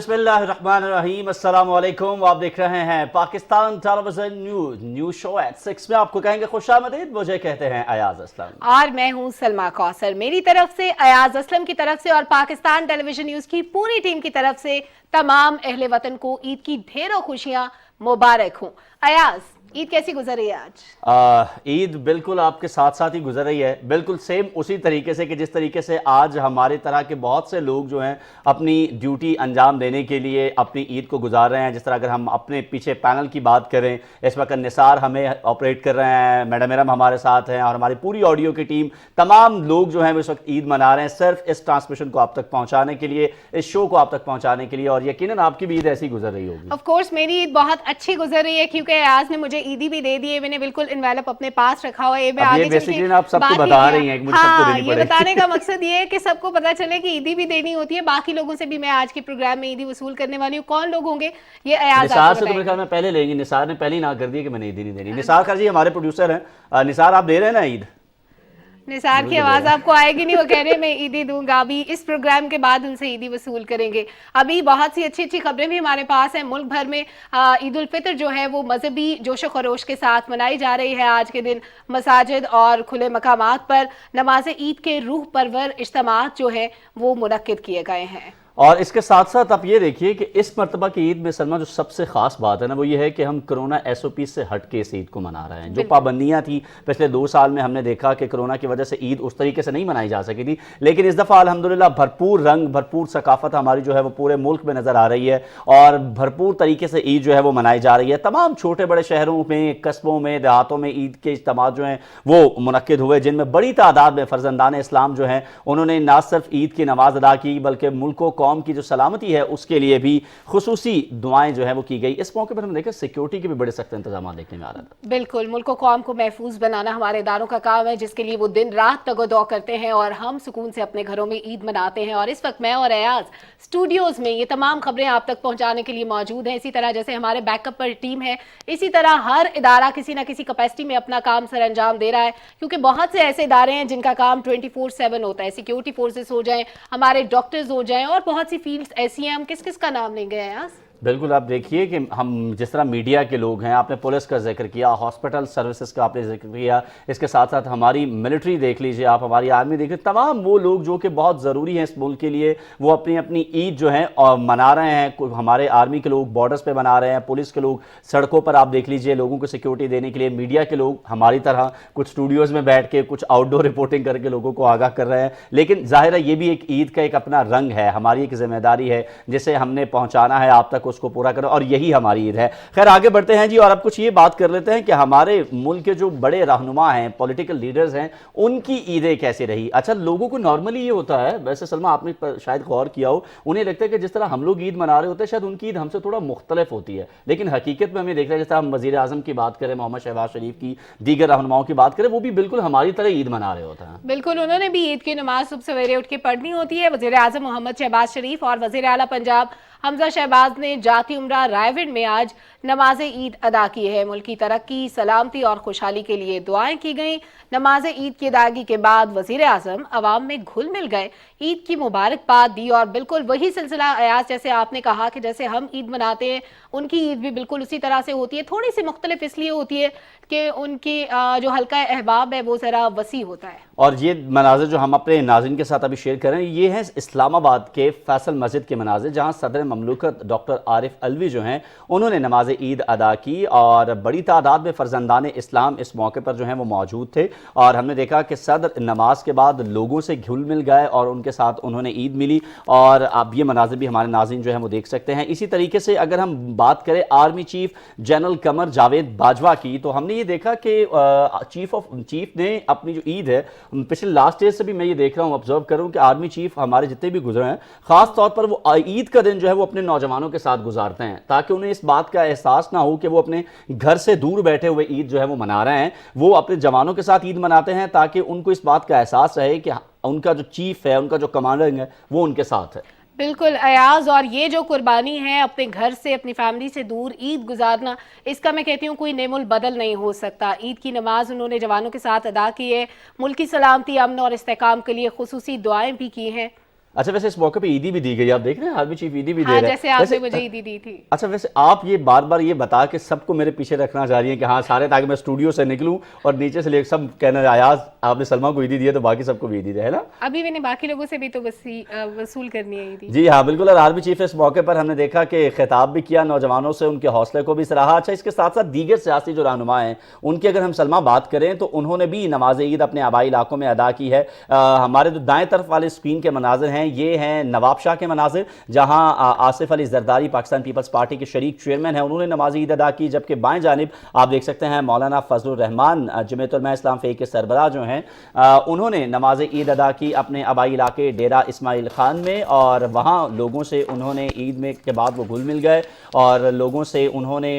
बिस्मिल्लाहिर्रहमानिर्रहीम, अस्सलाम वालेकुम। आप देख रहे हैं Pakistan television news show at 6 में आपको कहेंगे खुशामदीद। मुझे कहते हैं अयाज असलम और मैं हूं सलमा कौसर। मेरी तरफ से, अयाज असलम की तरफ से और पाकिस्तान टेलीविजन न्यूज की पूरी टीम की तरफ से तमाम अहले वतन को ईद की ढेरों खुशियां मुबारक हों। अयाज, ईद कैसी गुजर रही है आज? ईद बिल्कुल आपके साथ साथ ही गुजर रही है, बिल्कुल सेम उसी तरीके से कि जिस तरीके से आज हमारे तरह के बहुत से लोग जो हैं अपनी ड्यूटी अंजाम देने के लिए अपनी ईद को गुजार रहे हैं। जिस तरह अगर हम अपने पीछे पैनल की बात करें, इस वक्त निसार हमें ऑपरेट कर रहे हैं, मैडम इरम हमारे साथ हैं और हमारी पूरी ऑडियो की टीम, तमाम लोग जो हैं इस वक्त ईद मना रहे हैं सिर्फ इस ट्रांसमिशन को आप तक पहुँचाने के लिए, इस शो को आप तक पहुँचाने के लिए। और यकीनन आपकी भी ईद ऐसी गुजर रही होगी। ऑफ कोर्स मेरी ईद बहुत अच्छी गुजर रही है क्योंकि अयाज ने मुझे ईदी भी दे दी है। मैंने बिल्कुल इनवेलप अपने पास रखा हुआ है। मैं आगे बेसिकली आप सबको बता रही हैं, मुझे सबको देनी ये बताने का मकसद ये है कि सबको पता चले कि ईदी भी देनी होती है। बाकी लोगों से भी मैं आज के प्रोग्राम में ईदी वसूल करने वाली हूँ। कौन लोग होंगे ये अयाज निसार से तो मेरे ख्याल में पहले लेंगे। निसार ने पहले ही ना कर दिया कि मैंने ईदी नहीं देनी। निसार खान जी हमारे प्रोड्यूसर हैं। निसार आप दे रहे हैं ना ईद? निसार की आवाज आपको आएगी नहीं, वो कह रहे हैं मैं ईदी दूंगा। अभी इस प्रोग्राम के बाद उनसे ईदी वसूल करेंगे। अभी बहुत सी अच्छी अच्छी खबरें भी हमारे पास हैं। मुल्क भर में ईद उल फितर जो है वो मजहबी जोश खरोश के साथ मनाई जा रही है। आज के दिन मसाजिद और खुले मकामात पर नमाज ईद के रूह परवर इज्तिमात जो है वो मुनक्किद किए गए हैं। और इसके साथ साथ आप ये देखिए कि इस मरतबा की ईद में सलमा जो सबसे खास बात है ना वो ये है कि हम कोरोना SOP से हट के इस ईद को मना रहे हैं। जो पाबंदियां थी पिछले 2 साल में, हमने देखा कि कोरोना की वजह से ईद उस तरीके से नहीं मनाई जा सकी थी, लेकिन इस दफ़ा अल्हम्दुलिल्लाह भरपूर रंग, भरपूर सकाफत हमारी जो है वो पूरे मुल्क में नज़र आ रही है और भरपूर तरीके से ईद जो है वो मनाई जा रही है। तमाम छोटे बड़े शहरों में, कस्बों में, देहातों में ईद के इज्तिमा जो हैं वो मुनक्किद हुए, जिनमें बड़ी तादाद में फर्जंदान इस्लाम जो हैं उन्होंने ना सिर्फ ईद की नमाज अदा की बल्कि मुल्क कौम की जो सलामती है उसके लिए भी खुसूसी दुआएं जो है वो की गई। इस मौके पर हम देखें सिक्योरिटी के भी बड़े सख्त इंतजाम देखने में आ रहा था। बिल्कुल, मुल्क को कौम को महफूज बनाना हमारे इदारों का काम है जिसके लिए वो दिन रात तगोदौ करते हैं और हम सुकून से अपने घरों में ईद मनाते हैं। और इस वक्त मैं और अयाज स्टूडियोज में ये तमाम खबरें आप तक पहुंचाने के लिए मौजूद हैं। इसी तरह जैसे हमारे बैकअप पर टीम है, इसी तरह हर इदारा किसी ना किसी कैपेसिटी में अपना काम सर अंजाम दे रहा है क्योंकि बहुत से ऐसे इदारे हैं जिनका काम 24/7 होता है। सिक्योरिटी फोर्सेस हो जाएं, हमारे डॉक्टर्स हो जाएं और बहुत सी फील्ड्स ऐसी हैं, हम किस किस का नाम लेंगे यार? बिल्कुल, आप देखिए कि हम जिस तरह मीडिया के लोग हैं, आपने पुलिस का जिक्र किया, हॉस्पिटल सर्विसेज का आपने जिक्र किया, इसके साथ साथ हमारी मिलिट्री देख लीजिए आप, हमारी आर्मी देख लीजिए, तमाम वो लोग जो कि बहुत ज़रूरी हैं इस मुल्क के लिए, वो अपनी अपनी ईद जो है और मना रहे हैं। हमारे आर्मी के लोग बॉर्डर्स पे मना रहे हैं, पुलिस के लोग सड़कों पर आप देख लीजिए लोगों को सिक्योरिटी देने के लिए, मीडिया के लोग हमारी तरह कुछ स्टूडियोज़ में बैठ के कुछ आउटडोर रिपोर्टिंग करके लोगों को आगाह कर रहे हैं। लेकिन ज़ाहिर है ये भी एक ईद का एक अपना रंग है, हमारी एक जिम्मेदारी है जिसे हमने पहुँचाना है आप तक, उसको पूरा करो और यही हमारी ईद है। खैर आगे बढ़ते हैं जी और अब कुछ ये बात कर लेते हैं कि हमारे मुल्क के जो बड़े रहनुमा हैं, पॉलिटिकल लीडर्स हैं, उनकी ईदें कैसी रही। अच्छा, लोगों को नॉर्मली ये होता है, वैसे सलमा आपने शायद गौर किया हो, उन्हें लगता है कि जिस तरह हम लोग ईद मना रहे होते हैं शायद उनकी ईद हमसे थोड़ा मुख्तलिफ होती है, लेकिन हकीकत में हमें देख रहे हैं जिस तरह हम वज़ीर आज़म की बात करें, मोहम्मद शहबाज शरीफ की, दीगर रहनुमाओं की बात करें, वो भी बिल्कुल हमारी तरह ईद मना रहे होते हैं। बिल्कुल, उन्होंने भी ईद की नमाज सुबह सवेरे उठ के पढ़नी होती है। वज़ीर आज़म मोहम्मद शहबाज शरीफ और वज़ीर आला पंजाब हमजा शहबाज ने जाती उम्रा रायविंड में आज नमाज ईद अदा की है। मुल्क की तरक्की, सलामती और खुशहाली के लिए दुआएं की गई। नमाज ईद की अदायगी के बाद वज़ीर आज़म अवाम में घुल मिल गए, ईद की मुबारकबाद दी और बिल्कुल वही सिलसिला अयाज जैसे आपने कहा कि जैसे हम ईद मनाते हैं उनकी ईद भी बिल्कुल उसी तरह से होती है। थोड़ी सी मुख्तलिफ इसलिए होती है कि उनकी जो हल्का अहबाब है वो ज़रा वसी होता है। और ये मनाज़िर जो हम अपने नाज़रीन के साथ अभी शेयर कर रहे हैं ये हैं इस्लामाबाद के फैसल मस्जिद के मनाज़िर, जहाँ सदर ममलूकत डॉक्टर आरिफ अलवी जो हैं उन्होंने नमाज ईद अदा की और बड़ी तादाद में फर्जंदान इस्लाम इस मौके पर जो हैं वो मौजूद थे। और हमने देखा कि सदर नमाज के बाद लोगों से घुल मिल गए और उनके साथ उन्होंने ईद मिली। और अब ये मनाज़िर भी हमारे नाज़रीन जो हैं वो देख सकते हैं। इसी तरीके से अगर हम बात करें army chief general Qamar Javed Bajwa की, तो हमने ये देखा कि चीफ ने अपनी जो ईद है पिछले लास्ट ईयर से भी मैं ये देख रहा हूँ, ऑब्जर्व कर रहा हूँ कि आर्मी चीफ हमारे जितने भी गुजरे हैं खास तौर पर वो ईद का दिन जो है वो अपने नौजवानों के साथ गुजारते हैं ताकि उन्हें इस बात का एहसास ना हो कि वो अपने घर से दूर बैठे हुए ईद जो है वो मना रहे हैं। वो अपने जवानों के साथ ईद मनाते हैं ताकि उनको इस बात का एहसास रहे कि उनका जो चीफ है, उनका जो कमांडर है वो उनके साथ है। बिल्कुल अयाज, और ये जो कुर्बानी है अपने घर से, अपनी फैमिली से दूर ईद गुजारना, इसका मैं कहती हूँ कोई नेमुल बदल नहीं हो सकता। ईद की नमाज उन्होंने जवानों के साथ अदा की है, मुल्क की सलामती, अमन और इस्तेकाम के लिए खुसूसी दुआएं भी की हैं। अच्छा, वैसे इस मौके पे ईदी भी दी गई, आप देख रहे हैं आर्मी चीफ ईदी भी दे हाँ, रहे हैं। जैसे आपने मुझे ईदी दी थी। अच्छा, वैसे आप ये बार बार ये बता के सबको मेरे पीछे रखना चाह रही हैं कि हाँ सारे, ताकि मैं स्टूडियो से निकलूं और नीचे से ले सब कहना आयाज आपने सलमा को ईदी दी है तो बाकी सबको भी ईदी दे, है ना? अभी मैंने बाकी लोगों से भी तो वसूल करनी है ईदी। जी हाँ, बिल्कुल। और आर्मी चीफ इस मौके पर हमने देखा कि खिताब भी किया नौजवानों से, उनके हौसले को भी सराहा। अच्छा, इसके साथ साथ दीगर सियासी जो रहनुमा हैं उनकी अगर हम सलमा बात करें तो उन्होंने भी नमाज ईद अपने आबाई इलाकों में अदा की है। हमारे जो दाएं तरफ वाले स्क्रीन के मनाजिर हैं ये हैं नवाब शाह के मनाजिर, जहां आसिफ अली जरदारी पाकिस्तान पीपल्स पार्टी के शरीक चेयरमैन हैं, उन्होंने नमाज ईद अदा की। जबकि बाएं जानिब आप देख सकते हैं मौलाना फजलुर रहमान जमीयत उलमा इस्लाम फ़े के सरबराह जो हैं, उन्होंने नमाज ईद अदा की अपने आबाई इलाके डेरा इस्माइल खान में, और वहाँ लोगों से उन्होंने ईद में के बाद वो घुल मिल गए और लोगों से उन्होंने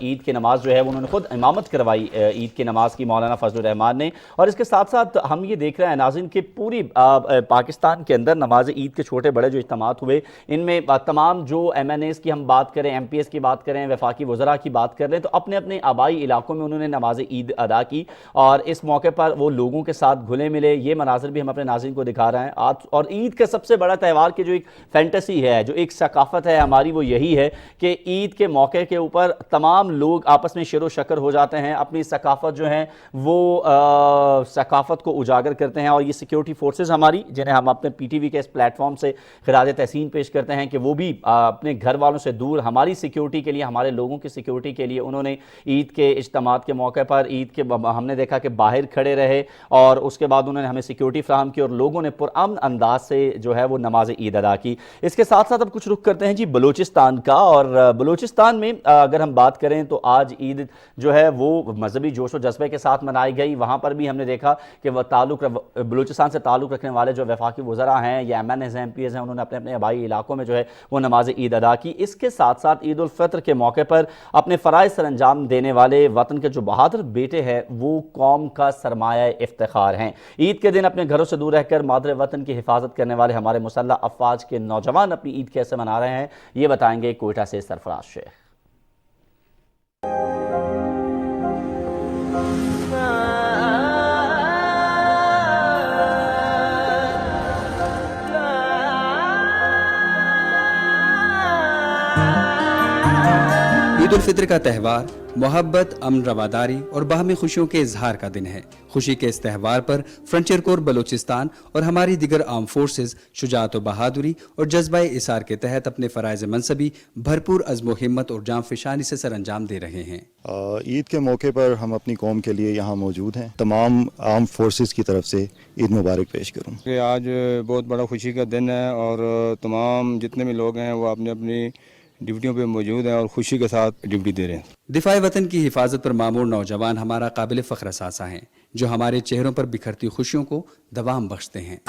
ईद की नमाज जो है उन्होंने खुद इमामत करवाई ईद की नमाज की मौलाना फजलुर रहमान ने। और इसके साथ साथ हम ये देख रहे हैं नाज़रीन कि पूरी पाकिस्तान के अंदर नमाज ईद के छोटे बड़े जो इज्तिमात हुए, इनमें तमाम जो MNAs की हम बात करें, MPs की बात करें, वफाकी वज़रा की बात कर लें, तो अपने अपने आबाई इलाकों में उन्होंने नमाज ईद अदा की और इस मौके पर वो लोगों के साथ घुले मिले। ये मनाज़िर भी हम अपने नाज़रीन को दिखा रहे हैं आज। और ईद का सबसे बड़ा त्यौहार की जो एक फैंटेसी है, जो एक सकाफ़त है हमारी, वो यही है कि ईद के मौके के ऊपर तमाम लोग आपस में शेरो शकर हो जाते हैं, अपनी सकाफ़त जो है वो सकाफ़त को उजागर करते हैं। और ये सिक्योरिटी फोर्सेस हमारी, जिन्हें हम अपने PTV के इस प्लेटफॉर्म से खिराज तहसीन पेश करते हैं कि वो भी अपने घर वालों से दूर हमारी सिक्योरिटी के लिए, हमारे लोगों की सिक्योरिटी के लिए उन्होंने ईद के इज्तिमात के मौके पर ईद के हमने देखा कि बाहर खड़े रहे और उसके बाद उन्होंने हमें सिक्योरिटी फ्राहम की और लोगों ने पुरअमन अंदाज से जो है वो नमाज ईद अदा की। इसके साथ साथ अब कुछ रुख करते हैं जी बलूचिस्तान का। और बलूचिस्तान में अगर हम बात करें तो आज ईद जो है वो मजहबी जोश व जज्बे के साथ मनाई गई। वहाँ पर भी हमने देखा कि वह बलूचिस्तान से ताल्लुक़ रखने वाले जो वफाकी वज़रा हैं या MNAs हैं, MPs हैं, उन्होंने अपने अपने आबाई इलाकों में जो है वो नमाज ईद अदा की। इसके साथ साथ ईद उल फितर के मौके पर अपने फ़राइज़ सर अंजाम देने वाले वतन के जो बहादुर बेटे हैं वो कौम का सरमाया इफ्तिखार हैं। ईद के दिन अपने घरों से दूर रहकर मादर वतन की हिफाजत करने वाले हमारे मुसल्लह अफ़वाज के नौजवान अपनी ईद कैसे मना रहे हैं, ये बताएंगे कोयटा से सरफराज शेख। ईद उल फितर का त्यौहार मोहब्बत, अमन, रवादारी और बाहमी खुशियों के इजहार का दिन है। खुशी के इस त्यौहार पर फ्रंटियर कोर बलूचिस्तान और हमारी दिगर आर्म फोर्सेज शुजाअत व बहादुरी और जज्बा इसार के तहत अपने फ़राइज़ मनसबी भरपूर अज़्म हिम्मत और जाँफशानी से सर अंजाम दे रहे हैं। ईद के मौके पर हम अपनी कौम के लिए यहाँ मौजूद हैं। तमाम आर्म फोर्सेज की तरफ से ईद मुबारक पेश करूँ कि आज बहुत बड़ा खुशी का दिन है और तमाम जितने भी लोग हैं वो अपनी अपनी ड्यूटियों पे मौजूद हैं और खुशी के साथ ड्यूटी दे रहे हैं। दिफाए वतन की हिफाजत पर मामूर नौजवान हमारा काबिल फ़ख्र असासा हैं, जो हमारे चेहरों पर बिखरती खुशियों को दवाम बख्शते हैं।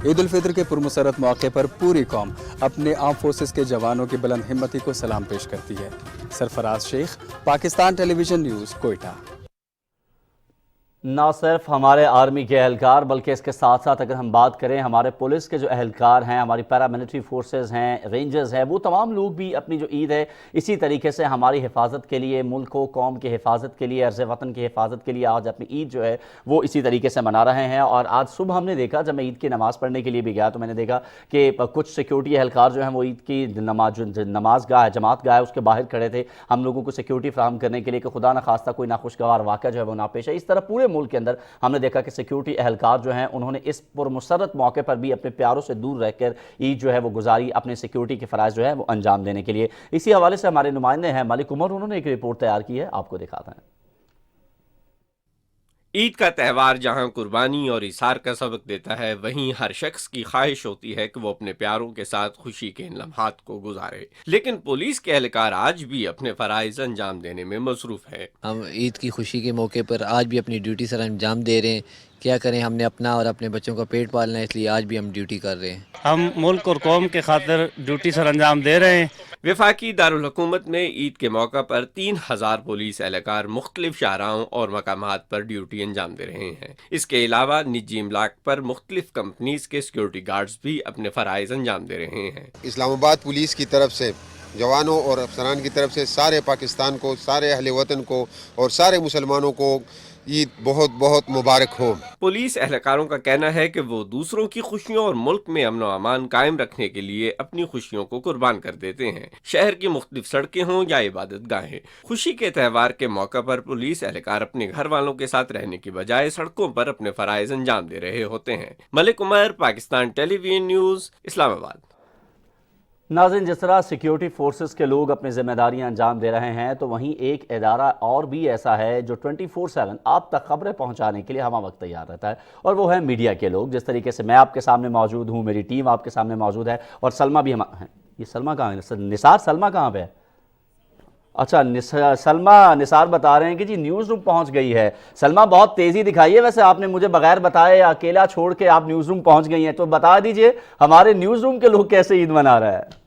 ईद उल फितर के पुरमसरत मौके पर पूरी कौम अपने आर्म फोर्सेस के जवानों की बुलंद हिम्मती को सलाम पेश करती है। Sarfaraz Sheikh, Pakistan television news, Quetta. ना सिर्फ हमारे आर्मी के एहलकार बल्कि इसके साथ साथ अगर हम बात करें हमारे पुलिस के जो एहलकार हैं, हमारी पैरामिलिट्री फोर्सेस हैं, रेंजर्स हैं, वो तमाम लोग भी अपनी जो ईद है इसी तरीके से हमारी हिफाजत के लिए, मुल्क व कौम की हिफाजत के लिए, अर्ज़ वतन की हिफाजत के लिए आज अपनी ईद जो है वो इसी तरीके से मना रहे हैं। और आज सुबह हमने देखा, जब मैं ईद की नमाज़ पढ़ने के लिए भी गया तो मैंने देखा कि कुछ सिक्योरिटी एहलकार जो हैं वो ईद की नमाज गाह है, जमात गाह है, उसके बाहर खड़े थे हम लोगों को सिक्योरिटी फ्राहम करने के लिए कि खुदा न खास्ता कोई नाखुशगवार वाक़या जो है वो ना पेश है। इस तरह पूरे मुल्क के अंदर हमने देखा कि सिक्योरिटी एहलकार जो हैं उन्होंने इस पुरमसरत मौके पर भी अपने प्यारों से दूर रहकर ईद जो है वो गुजारी, अपने सिक्योरिटी के फ़राइज़ जो है वो अंजाम देने के लिए। इसी हवाले से हमारे नुमाइंदे हैं मलिक उमर, उन्होंने एक रिपोर्ट तैयार की है, आपको दिखाते हैं। ईद का त्यौहार जहां कुर्बानी और इसार का सबक देता है, वहीं हर शख्स की ख्वाहिश होती है कि वो अपने प्यारों के साथ खुशी के इन लम्हात को गुजारे। लेकिन पुलिस के एहलकार आज भी अपने फ़राइज़ अंजाम देने में मसरूफ़ है। हम ईद की खुशी के मौके पर आज भी अपनी ड्यूटी सर अंजाम दे रहे हैं। क्या करें, हमने अपना और अपने बच्चों का पेट पालना है, इसलिए आज भी हम ड्यूटी कर रहे हैं। हम मुल्क और कौम के खातिर ड्यूटी सर अंजाम दे रहे हैं। वफाकी दारुल हुकूमत में ईद के मौका पर 3000 पुलिस एहलकार मुख्तलिफ शाहराहों और मकामात पर ड्यूटी अंजाम दे रहे हैं। इसके अलावा निजी इमलाक पर मुख्तलिफ कंपनीज के सिक्योरिटी गार्ड्स भी अपने फ़राइज़ अंजाम दे रहे हैं। इस्लामाबाद पुलिस की तरफ से جوانوں اور افسران کی طرف سے سارے پاکستان کو، سارے اہل وطن کو اور سارے مسلمانوں کو عید بہت بہت مبارک ہو۔ پولیس اہلکاروں کا کہنا ہے کہ وہ دوسروں کی خوشیوں اور ملک میں امن و امان قائم رکھنے کے لیے اپنی خوشیوں کو قربان کر دیتے ہیں، شہر کی مختلف سڑکیں ہوں یا عبادت گاہیں۔ خوشی کے تہوار کے موقع پر پولیس اہلکار اپنے گھر والوں کے ساتھ رہنے کی بجائے سڑکوں پر اپنے فرائض انجام دے رہے ہوتے ہیں۔ ملک عمر، پاکستان ٹیلی ویژن نیوز، اسلام آباد۔ ناظرین، جس طرح سیکیورٹی فورسز کے لوگ اپنی ذمہ داریاں انجام دے رہے ہیں تو وہیں ایک ادارہ اور بھی ایسا ہے جو 24/7 آپ تک خبریں پہنچانے کے لیے ہمہ وقت تیار رہتا ہے، اور وہ ہے میڈیا کے لوگ۔ جس طریقے سے میں آپ کے سامنے موجود ہوں، میری ٹیم آپ کے سامنے موجود ہے، اور سلمہ بھی یہ سلمہ کہاں ہے؟ نثار، سلمہ کہاں پہ ہے؟ اچھا، نثار بتا رہے ہیں کہ جی نیوز روم پہنچ گئی ہے۔ سلمہ بہت تیزی دکھائی ہے، ویسے آپ نے مجھے بغیر بتائے اکیلا چھوڑ کے آپ نیوز روم پہنچ گئی ہیں، تو بتا دیجئے ہمارے نیوز روم کے لوگ کیسے عید منا رہے ہیں؟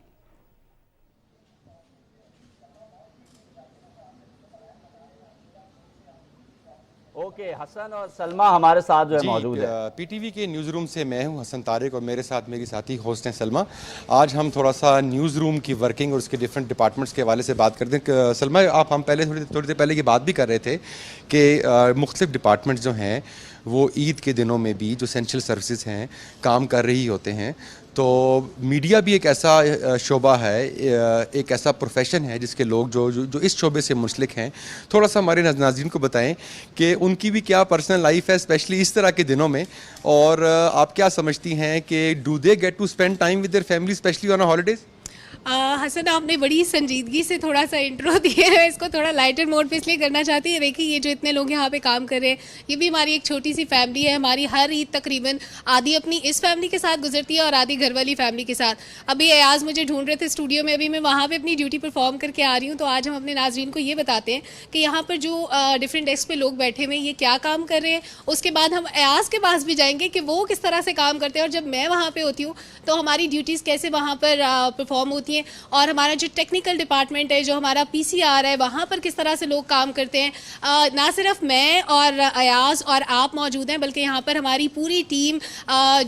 اوکے، حسن اور سلمہ ہمارے ساتھ جو ہے موجود ہے۔ پی ٹی وی کے نیوز روم سے میں ہوں حسن طارق، اور میرے ساتھ میری ساتھی ہوسٹ ہیں سلمہ۔ آج ہم تھوڑا سا نیوز روم کی ورکنگ اور اس کے ڈیفرنٹ ڈپارٹمنٹس کے حوالے سے بات کرتے ہیں۔ سلمہ، ہم پہلے تھوڑی دیر پہلے یہ بات بھی کر رہے تھے کہ مختلف ڈپارٹمنٹس جو ہیں وہ عید کے دنوں میں بھی جو اسینشیل سروسز ہیں کام کر رہی ہوتے ہیں، تو میڈیا بھی ایک ایسا شعبہ ہے، ایک ایسا پروفیشن ہے جس کے لوگ جو اس شعبے سے منسلک ہیں، تھوڑا سا ہمارے ناظرین کو بتائیں کہ ان کی بھی کیا پرسنل لائف ہے اسپیشلی اس طرح کے دنوں میں، اور آپ کیا سمجھتی ہیں کہ do they get to spend time with their family specially on holidays? Hasan, آپ نے بڑی سنجیدگی سے تھوڑا سا انٹرو دیا ہے، اس کو تھوڑا لائٹر موڈ پہ اس لیے کرنا چاہتی ہے۔ دیکھیے، یہ جو اتنے لوگ یہاں پہ کام کر رہے ہیں، یہ بھی ہماری ایک چھوٹی سی فیملی ہے۔ ہماری ہر عید تقریباً آدھی اپنی اس فیملی کے ساتھ گزرتی ہے اور آدھی گھر والی فیملی کے ساتھ۔ ابھی ایاز مجھے ڈھونڈ رہے تھے اسٹوڈیو میں، ابھی میں وہاں پہ اپنی ڈیوٹی پرفارم کر کے آ رہی ہوں۔ تو آج ہم اپنے ناظرین کو یہ بتاتے ہیں کہ یہاں پر جو ڈفرینٹ ڈیسک پہ لوگ بیٹھے ہوئے ہیں، یہ کیا کام کر رہے ہیں۔ اس کے بعد ہم ایاز کے پاس بھی جائیں گے کہ وہ کس طرح سے کام کرتے ہیں، اور جب میں وہاں پہ ہوتی ہوں تو ہماری ڈیوٹیز کیسے وہاں پر پرفارم ہوتی ہیں، اور ہمارا جو ٹیکنیکل ڈپارٹمنٹ ہے، جو ہمارا پی سی آر ہے، وہاں پر کس طرح سے لوگ کام کرتے ہیں۔ نہ صرف میں اور ایاز اور آپ موجود ہیں، بلکہ یہاں پر ہماری پوری ٹیم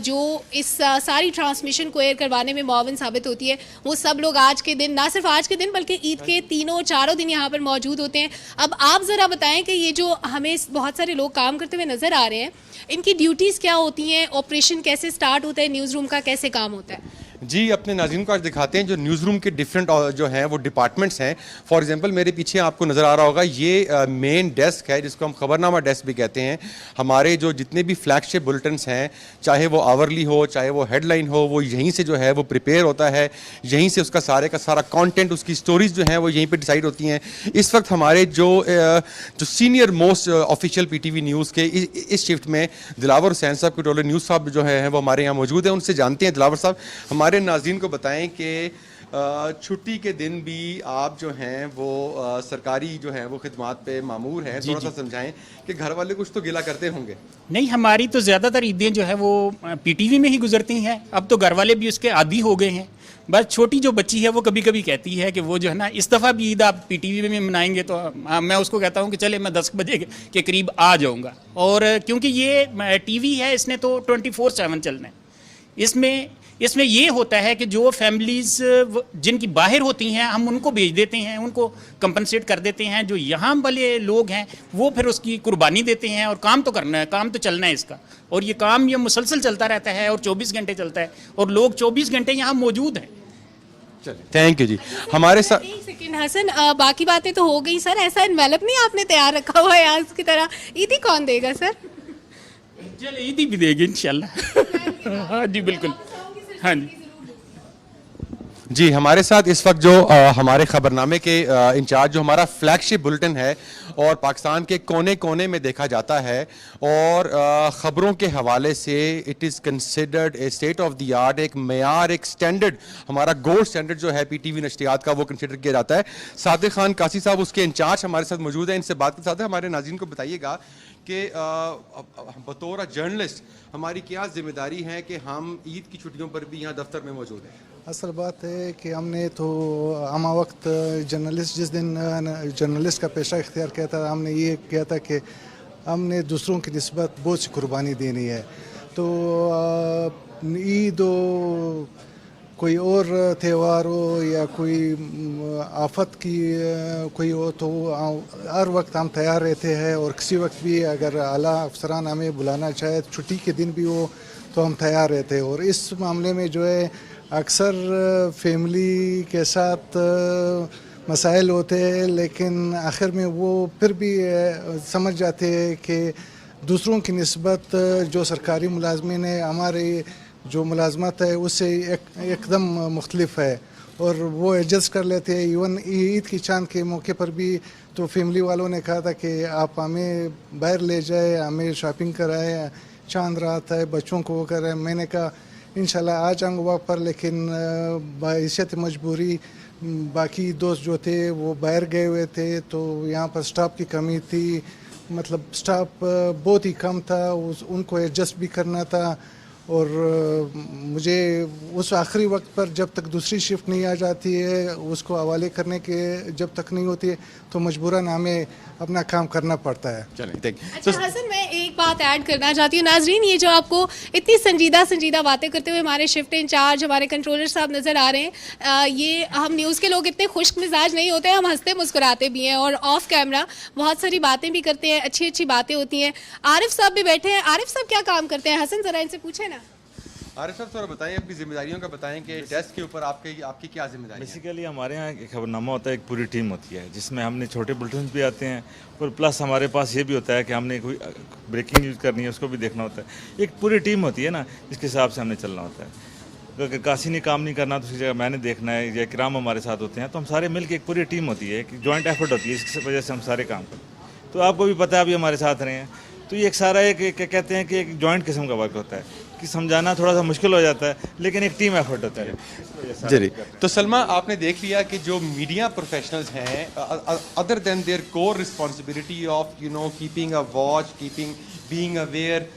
جو اس ساری ٹرانسمیشن کو ایئر کروانے میں معاون ثابت ہوتی ہے، وہ سب لوگ آج کے دن، نہ صرف آج کے دن بلکہ عید کے چاروں دن یہاں پر موجود ہوتے ہیں۔ اب آپ ذرا بتائیں کہ یہ جو ہمیں بہت سارے لوگ کام کرتے ہوئے نظر آ رہے ہیں، ان کی ڈیوٹیز کیا ہوتی ہیں، آپریشن کیسے سٹارٹ ہوتا ہے، نیوز روم کا کیسے کام ہوتا ہے؟ جی، اپنے ناظرین کو آج دکھاتے ہیں جو نیوز روم کے ڈفرینٹ جو ہیں وہ ڈپارٹمنٹس ہیں۔ فار ایگزامپل میرے پیچھے آپ کو نظر آ رہا ہوگا، یہ مین ڈیسک ہے جس کو ہم خبرنامہ ڈیسک بھی کہتے ہیں۔ ہمارے جو جتنے بھی فلیگ شپ بلٹنس ہیں، چاہے وہ آورلی ہو، چاہے وہ ہیڈ لائن ہو، وہ یہیں سے جو ہے وہ پریپیئر ہوتا ہے، یہیں سے اس کا سارا کانٹینٹ، اس کی سٹوریز جو ہیں وہ یہیں پہ ڈیسائیڈ ہوتی ہیں۔ اس وقت ہمارے جو سینئر موسٹ آفیشیل پی ٹی وی نیوز کے اس شفٹ میں دلاور حسین صاحب کنٹرولر نیوز صاحب جو ہیں وہ ہمارے یہاں موجود ہیں، ان سے جانتے ہیں۔ دلاور صاحب، ہمارے ناظرین کو بتائیں کہ چھٹی کے دن بھی آپ جو ہیں وہ سرکاری جو ہیں وہ خدمات پہ مامور ہیں، تھوڑا سا سمجھائیں کہ گھر والے کچھ تو گلہ کرتے ہوں گے؟ نہیں، ہماری تو زیادہ تر عیدیں جو ہے وہ پی ٹی وی میں ہی گزرتی ہیں، اب تو گھر والے بھی اس کے عادی ہو گئے ہیں۔ بس چھوٹی جو بچی ہے وہ کبھی کبھی کہتی ہے کہ وہ جو ہے نا اس دفعہ بھی عید آپ پی ٹی وی میں منائیں گے، تو میں اس کو کہتا ہوں کہ چلے میں 10 بجے کے قریب آ جاؤں گا، اور کیونکہ یہ ٹی وی ہے، اس نے تو 24/7 چلنا ہے۔ اس میں یہ ہوتا ہے کہ جو فیملیز جن کی باہر ہوتی ہیں ہم ان کو بھیج دیتے ہیں، ان کو کمپنسیٹ کر دیتے ہیں۔ جو یہاں والے لوگ ہیں وہ پھر اس کی قربانی دیتے ہیں، اور کام تو کرنا ہے، کام تو چلنا ہے اس کا، اور یہ کام یہ مسلسل چلتا رہتا ہے اور 24 گھنٹے چلتا ہے، اور لوگ 24 گھنٹے یہاں موجود ہیں۔ تھینک یو جی۔ ہمارے ساتھ ایک سیکنڈ حسن، باقی باتیں تو ہو گئی سر، ایسا انویلپ نہیں آپ نے تیار رکھا ہوا ہے آج کی طرح؟ عیدی کون دے گا سر؟ چل عیدی بھی دے گی انشاءاللہ۔ ہاں جی بالکل، ہاں جی۔ جی، ہمارے ساتھ اس وقت جو ہمارے خبرنامے کے انچارج، جو ہمارا فلیگ شپ بلٹن ہے اور پاکستان کے کونے کونے میں دیکھا جاتا ہے، اور خبروں کے حوالے سے it is considered a state of the art, ایک معیار، ایک سٹینڈرڈ، ہمارا گولڈ سٹینڈرڈ جو ہے پی ٹی وی نشریات کا، وہ کنسیڈر کیا جاتا ہے۔ صادق خان قاسی صاحب اس کے انچارج ہمارے ساتھ موجود ہیں، ان سے بات کے ساتھ ہمارے ناظرین کو بتائیے گا کہ بطور جرنلسٹ ہماری کیا ذمہ داری ہے کہ ہم عید کی چھٹیوں پر بھی یہاں دفتر میں موجود ہیں؟ اصل بات ہے کہ ہم نے تو ہمہ وقت جرنلسٹ، جس دن جرنلسٹ کا پیشہ اختیار کیا تھا، ہم نے یہ کیا تھا کہ ہم نے دوسروں کی نسبت بہت سی قربانی دینی ہے۔ تو عید و कोई और त्यौहार हो या कोई आफत की कोई हो तो हर वक्त हम तैयार रहते हैं, और किसी वक्त भी अगर आला अफसरान हमें बुलाना चाहे छुट्टी के दिन भी हो तो हम तैयार रहते हैं। और इस मामले में जो है अक्सर फैमिली के साथ मसाइल होते हैं, लेकिन आखिर में वो फिर भी समझ जाते हैं कि दूसरों की निस्बत जो सरकारी मुलाजमीन है हमारे जो मुलाजमत है उससे एकदम मुख्तलिफ है, और वो एडजस्ट कर लेते हैं। इवन ईद की चांद के मौके पर भी तो फैमिली वालों ने कहा था कि आप हमें बाहर ले जाए, हमें शॉपिंग कराए, चांद रात है, बच्चों को वो कराए। मैंने कहा इंशाल्लाह आ जाऊँगा वहाँ पर, लेकिन बहैसियत मजबूरी बाकी दोस्त जो थे वो बाहर गए हुए थे, तो यहाँ पर स्टाफ की कमी थी, मतलब स्टाफ बहुत ही कम था, उनको एडजस्ट भी करना था। और मुझे उस आखिरी वक्त पर जब तक दूसरी शिफ्ट नहीं आ जाती है उसको हवाले करने के जब तक नहीं होती है तो मजबूरन हमें अपना काम करना पड़ता है। चलिए अच्छा हसन, मैं एक बात ऐड करना चाहती हूँ। नाजरीन, ये जो आपको इतनी संजीदा बातें करते हुए हमारे शिफ्ट इंचार्ज, हमारे कंट्रोलर साहब नज़र आ रहे हैं, ये हम न्यूज़ के लोग इतने खुश्क मिजाज नहीं होते, हम हंसते मुस्कुराते भी हैं और ऑफ कैमरा बहुत सारी बातें भी करते हैं, अच्छी अच्छी बातें होती हैं। आरिफ साहब भी बैठे हैं। आरिफ साहब क्या काम करते हैं? हसन ज़रा इनसे पूछे ना। आरिफ साहब थोड़ा बताएं, अपनी जिम्मेदारियों का बताएं कि डेस्क के ऊपर आपकी क्या जिम्मेदारी है? बेसिकली हमारे यहाँ एक खबरनामा होता है, एक पूरी टीम होती है जिसमें हमने छोटे बुलेटिन भी आते हैं, और प्लस हमारे पास ये भी होता है कि हमने कोई ब्रेकिंग न्यूज़ करनी है उसको भी देखना होता है। एक पूरी टीम होती है ना, जिसके हिसाब से हमने चलना होता है। तो अगर काशी ने काम नहीं करना तो उसी जगह मैंने देखना है, या इकराम हमारे साथ होते हैं, तो हम सारे मिल के एक पूरी टीम होती है, एक जॉइंट एफर्ट होती है, इसकी वजह से हम सारे काम करते। तो आपको भी पता है, अभी हमारे साथ रहे हैं, तो ये एक सारा एक क्या कहते हैं कि एक जॉइंट किस्म का वर्क होता है कि समझाना थोड़ा सा मुश्किल हो जाता है, लेकिन एक टीम एफर्ट होता है। जी। तो सलमा, आपने देख लिया कि जो मीडिया प्रोफेशनल्स हैं, other than there core responsibility of keeping a watch, being aware,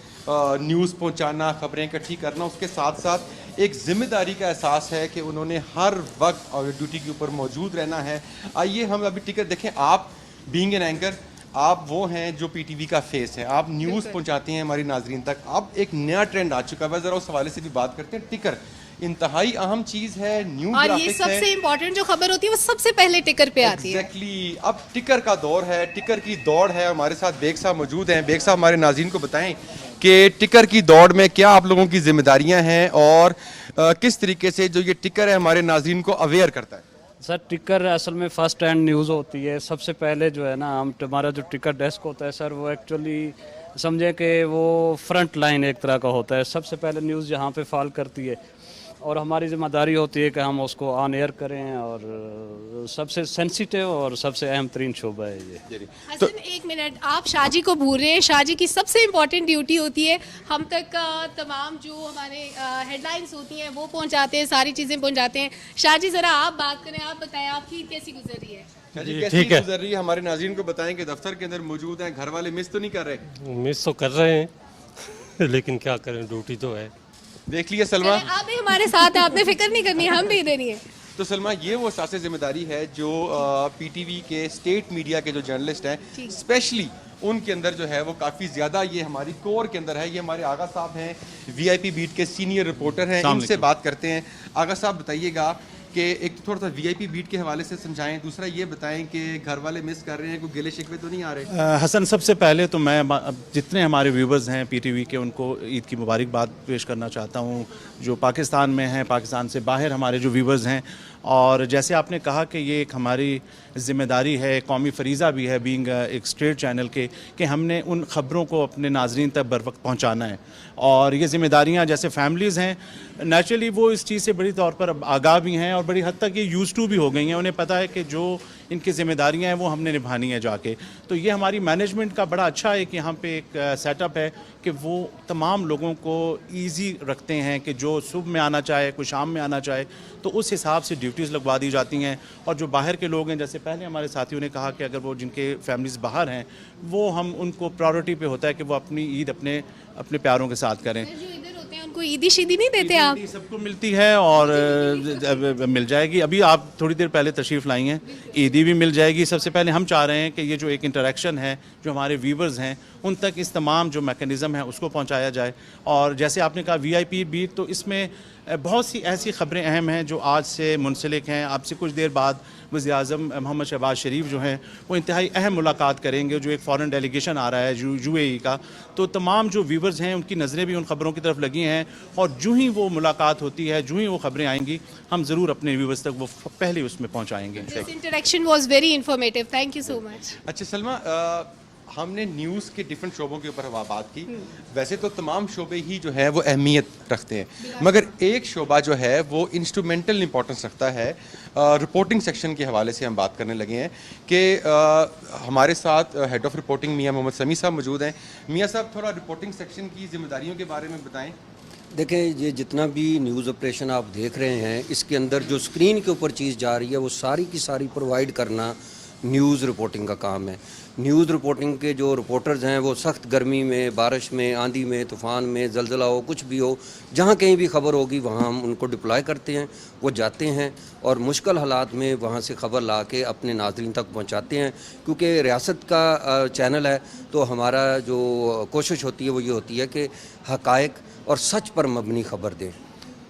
news पहुंचाना, खबरें इकट्ठी करना, उसके साथ साथ एक जिम्मेदारी का एहसास है कि उन्होंने हर वक्त ड्यूटी के ऊपर मौजूद रहना है। आइए हम अभी टिकट देखें। आप बीइंग एन एंकर, आप वो हैं जो पीटीवी का फेस है, आप न्यूज़ पहुंचाती हैं हमारी नाजरीन तक। अब एक नया ट्रेंड आ चुका है, ज़रा उस हवाले से भी बात करते हैं। टिकर इंतहाई अहम चीज़ है, न्यूज़ और ये सबसे इम्पोर्टेंट जो खबर होती है वो सबसे पहले टिकर पे आती है। एग्जैक्टली। अब टिकर का दौर है, टिकर की दौड़ है। हमारे साथ बेग साहब मौजूद हैं। बेग साहब, हमारे नाज़रीन को बताएं कि टिकर की दौड़ में क्या आप लोगों की जिम्मेदारियाँ हैं, और किस तरीके से जो ये टिकर है हमारे नाज़रीन को अवेयर करता है? सर, टिकर असल में फर्स्ट हैंड न्यूज़ होती है। सबसे पहले जो है ना, हमारा जो टिकर डेस्क होता है सर, वो एक्चुअली समझे कि वो फ्रंट लाइन एक तरह का होता है। सबसे पहले न्यूज़ जहाँ पे फॉल करती है, और हमारी जिम्मेदारी होती है कि हम उसको ऑन एयर करें, और सबसे सेंसिटिव और सबसे अहम तरीन शोबा है ये। हसन, एक मिनट, आप शाहजी को भूल रहे हैं। शाहजी की सबसे इम्पोर्टेंट ड्यूटी होती है हम तक तमाम जो हमारे हेडलाइंस होती हैं वो पहुंचाते हैं, सारी चीज़ें पहुंचाते हैं। शाहजी, ज़रा आप बात करें, आप बताएं आपकी ईद कैसी गुजर रही है? कैसी गुजर रही है? हमारे नाज़रीन को बताएं कि दफ्तर के अंदर मौजूद हैं, घर वाले मिस तो नहीं कर रहे? मिस तो कर रहे हैं लेकिन क्या करें, ड्यूटी तो है। देख लिया सलमा, आप भी हमारे साथ हैं, आपने फिक्र नहीं करनी, हम भी देनी है। तो सलमा, ये वो सासे जिम्मेदारी है जो पीटीवी के स्टेट मीडिया के जो जर्नलिस्ट हैं, स्पेशली उनके अंदर जो है वो काफ़ी ज़्यादा ये हमारी कोर के अंदर है। ये हमारे आगा साहब हैं, वीआईपी बीट के सीनियर रिपोर्टर हैं, इनसे बात करते हैं। आगा साहब, बताइएगा कि एक तो थोड़ा सा वीआईपी बीट के हवाले से समझाएं, दूसरा ये बताएं कि घर वाले मिस कर रहे हैं, कोई गिले शिकवे तो नहीं आ रहे? हसन, सबसे पहले तो मैं जितने हमारे व्यूवर्स हैं पीटीवी के, उनको ईद की मुबारकबाद पेश करना चाहता हूं, जो पाकिस्तान में हैं, पाकिस्तान से बाहर हमारे जो व्यूवर्स हैं। और जैसे आपने कहा कि ये एक हमारी ज़िम्मेदारी है, कौमी फरीज़ा भी है बीइंग एक स्टेट चैनल के, कि हमने उन ख़बरों को अपने नाजरीन तक बर वक्त पहुँचाना है। और ये ज़िम्मेदारियाँ जैसे फैमिलीज़ हैं, नेचुरली वो इस चीज़ से बड़ी तौर पर आगाह भी हैं, और बड़ी हद तक ये यूज़ टू भी हो गई हैं। उन्हें पता है कि जो इनकी ज़िम्मेदारियाँ हैं वो हमने निभानी है जाके। तो ये हमारी मैनेजमेंट का बड़ा अच्छा एक यहाँ पे एक सेटअप है कि वो तमाम लोगों को ईजी रखते हैं कि जो सुबह में आना चाहे, कोई शाम में आना चाहे, तो उस हिसाब से ड्यूटीज़ लगवा दी जाती हैं। और जो बाहर के लोग हैं, जैसे पहले हमारे साथियों ने कहा कि अगर वो जिनके फैमिलीज़ बाहर हैं, वो हम उनको प्रायोरिटी पे होता है कि वो अपनी ईद अपने प्यारों के साथ करें। उनको ईदी शीदी नहीं देते आप? सबको मिलती है और मिल जाएगी। अभी आप थोड़ी देर पहले तशरीफ़ लाई हैं, ईदी भी मिल जाएगी। सबसे पहले हम चाह रहे हैं कि ये जो एक इंटरेक्शन है जो हमारे व्यूवर्स हैं उन तक इस तमाम जो मैकेनिज़्म है उसको पहुंचाया जाए। और जैसे आपने कहा वीआईपी बीट, तो इसमें बहुत सी ऐसी ख़बरें अहम हैं जो आज से मुंसलिक हैं। आप से कुछ देर बाद वज़ीर आज़म मोहम्मद शहबाज शरीफ जो हैं वो इंतहाई अहम मुलाकात करेंगे, जो एक फ़ॉरेन डेलीगेशन आ रहा है UAE का। तो तमाम जो व्यूवर्स हैं उनकी नज़रें भी उन ख़बरों की तरफ लगी हैं, और जो ही वो मुलाकात होती है, जो ही वो ख़बरें आएंगी, हम ज़रूर अपने व्यूवर्स तक वो पहले उसमें पहुँचाएँगे। This interaction was very informative, thank you so much. अच्छा सलमा, हमने न्यूज़ के डिफरेंट शोबों के ऊपर बात की। वैसे तो तमाम शोबे ही जो है वो अहमियत रखते हैं, मगर एक शोबा जो है वो इंस्ट्रूमेंटल इंपॉर्टेंस रखता है। रिपोर्टिंग सेक्शन के हवाले से हम बात करने लगे हैं कि हमारे साथ हेड ऑफ रिपोर्टिंग मियां मोहम्मद समी साहब मौजूद हैं। मियां साहब, थोड़ा रिपोर्टिंग सेक्शन की जिम्मेदारियों के बारे में बताएं। देखें, ये जितना भी न्यूज़ ऑपरेशन आप देख रहे हैं, इसके अंदर जो स्क्रीन के ऊपर चीज़ जा रही है वो सारी की सारी प्रोवाइड करना न्यूज़ रिपोर्टिंग का काम है। न्यूज़ रिपोर्टिंग के जो रिपोर्टर्स हैं वो सख्त गर्मी में, बारिश में, आंधी में, तूफ़ान में, ज़लज़ला हो, कुछ भी हो, जहाँ कहीं भी खबर होगी वहाँ हम उनको डिप्लॉय करते हैं। वो जाते हैं और मुश्किल हालात में वहाँ से ख़बर ला के अपने नाज़रीन तक पहुँचाते हैं। क्योंकि रियासत का चैनल है तो हमारा जो कोशिश होती है वो ये होती है कि हक़ाइक़ और सच पर मबनी ख़बर दें।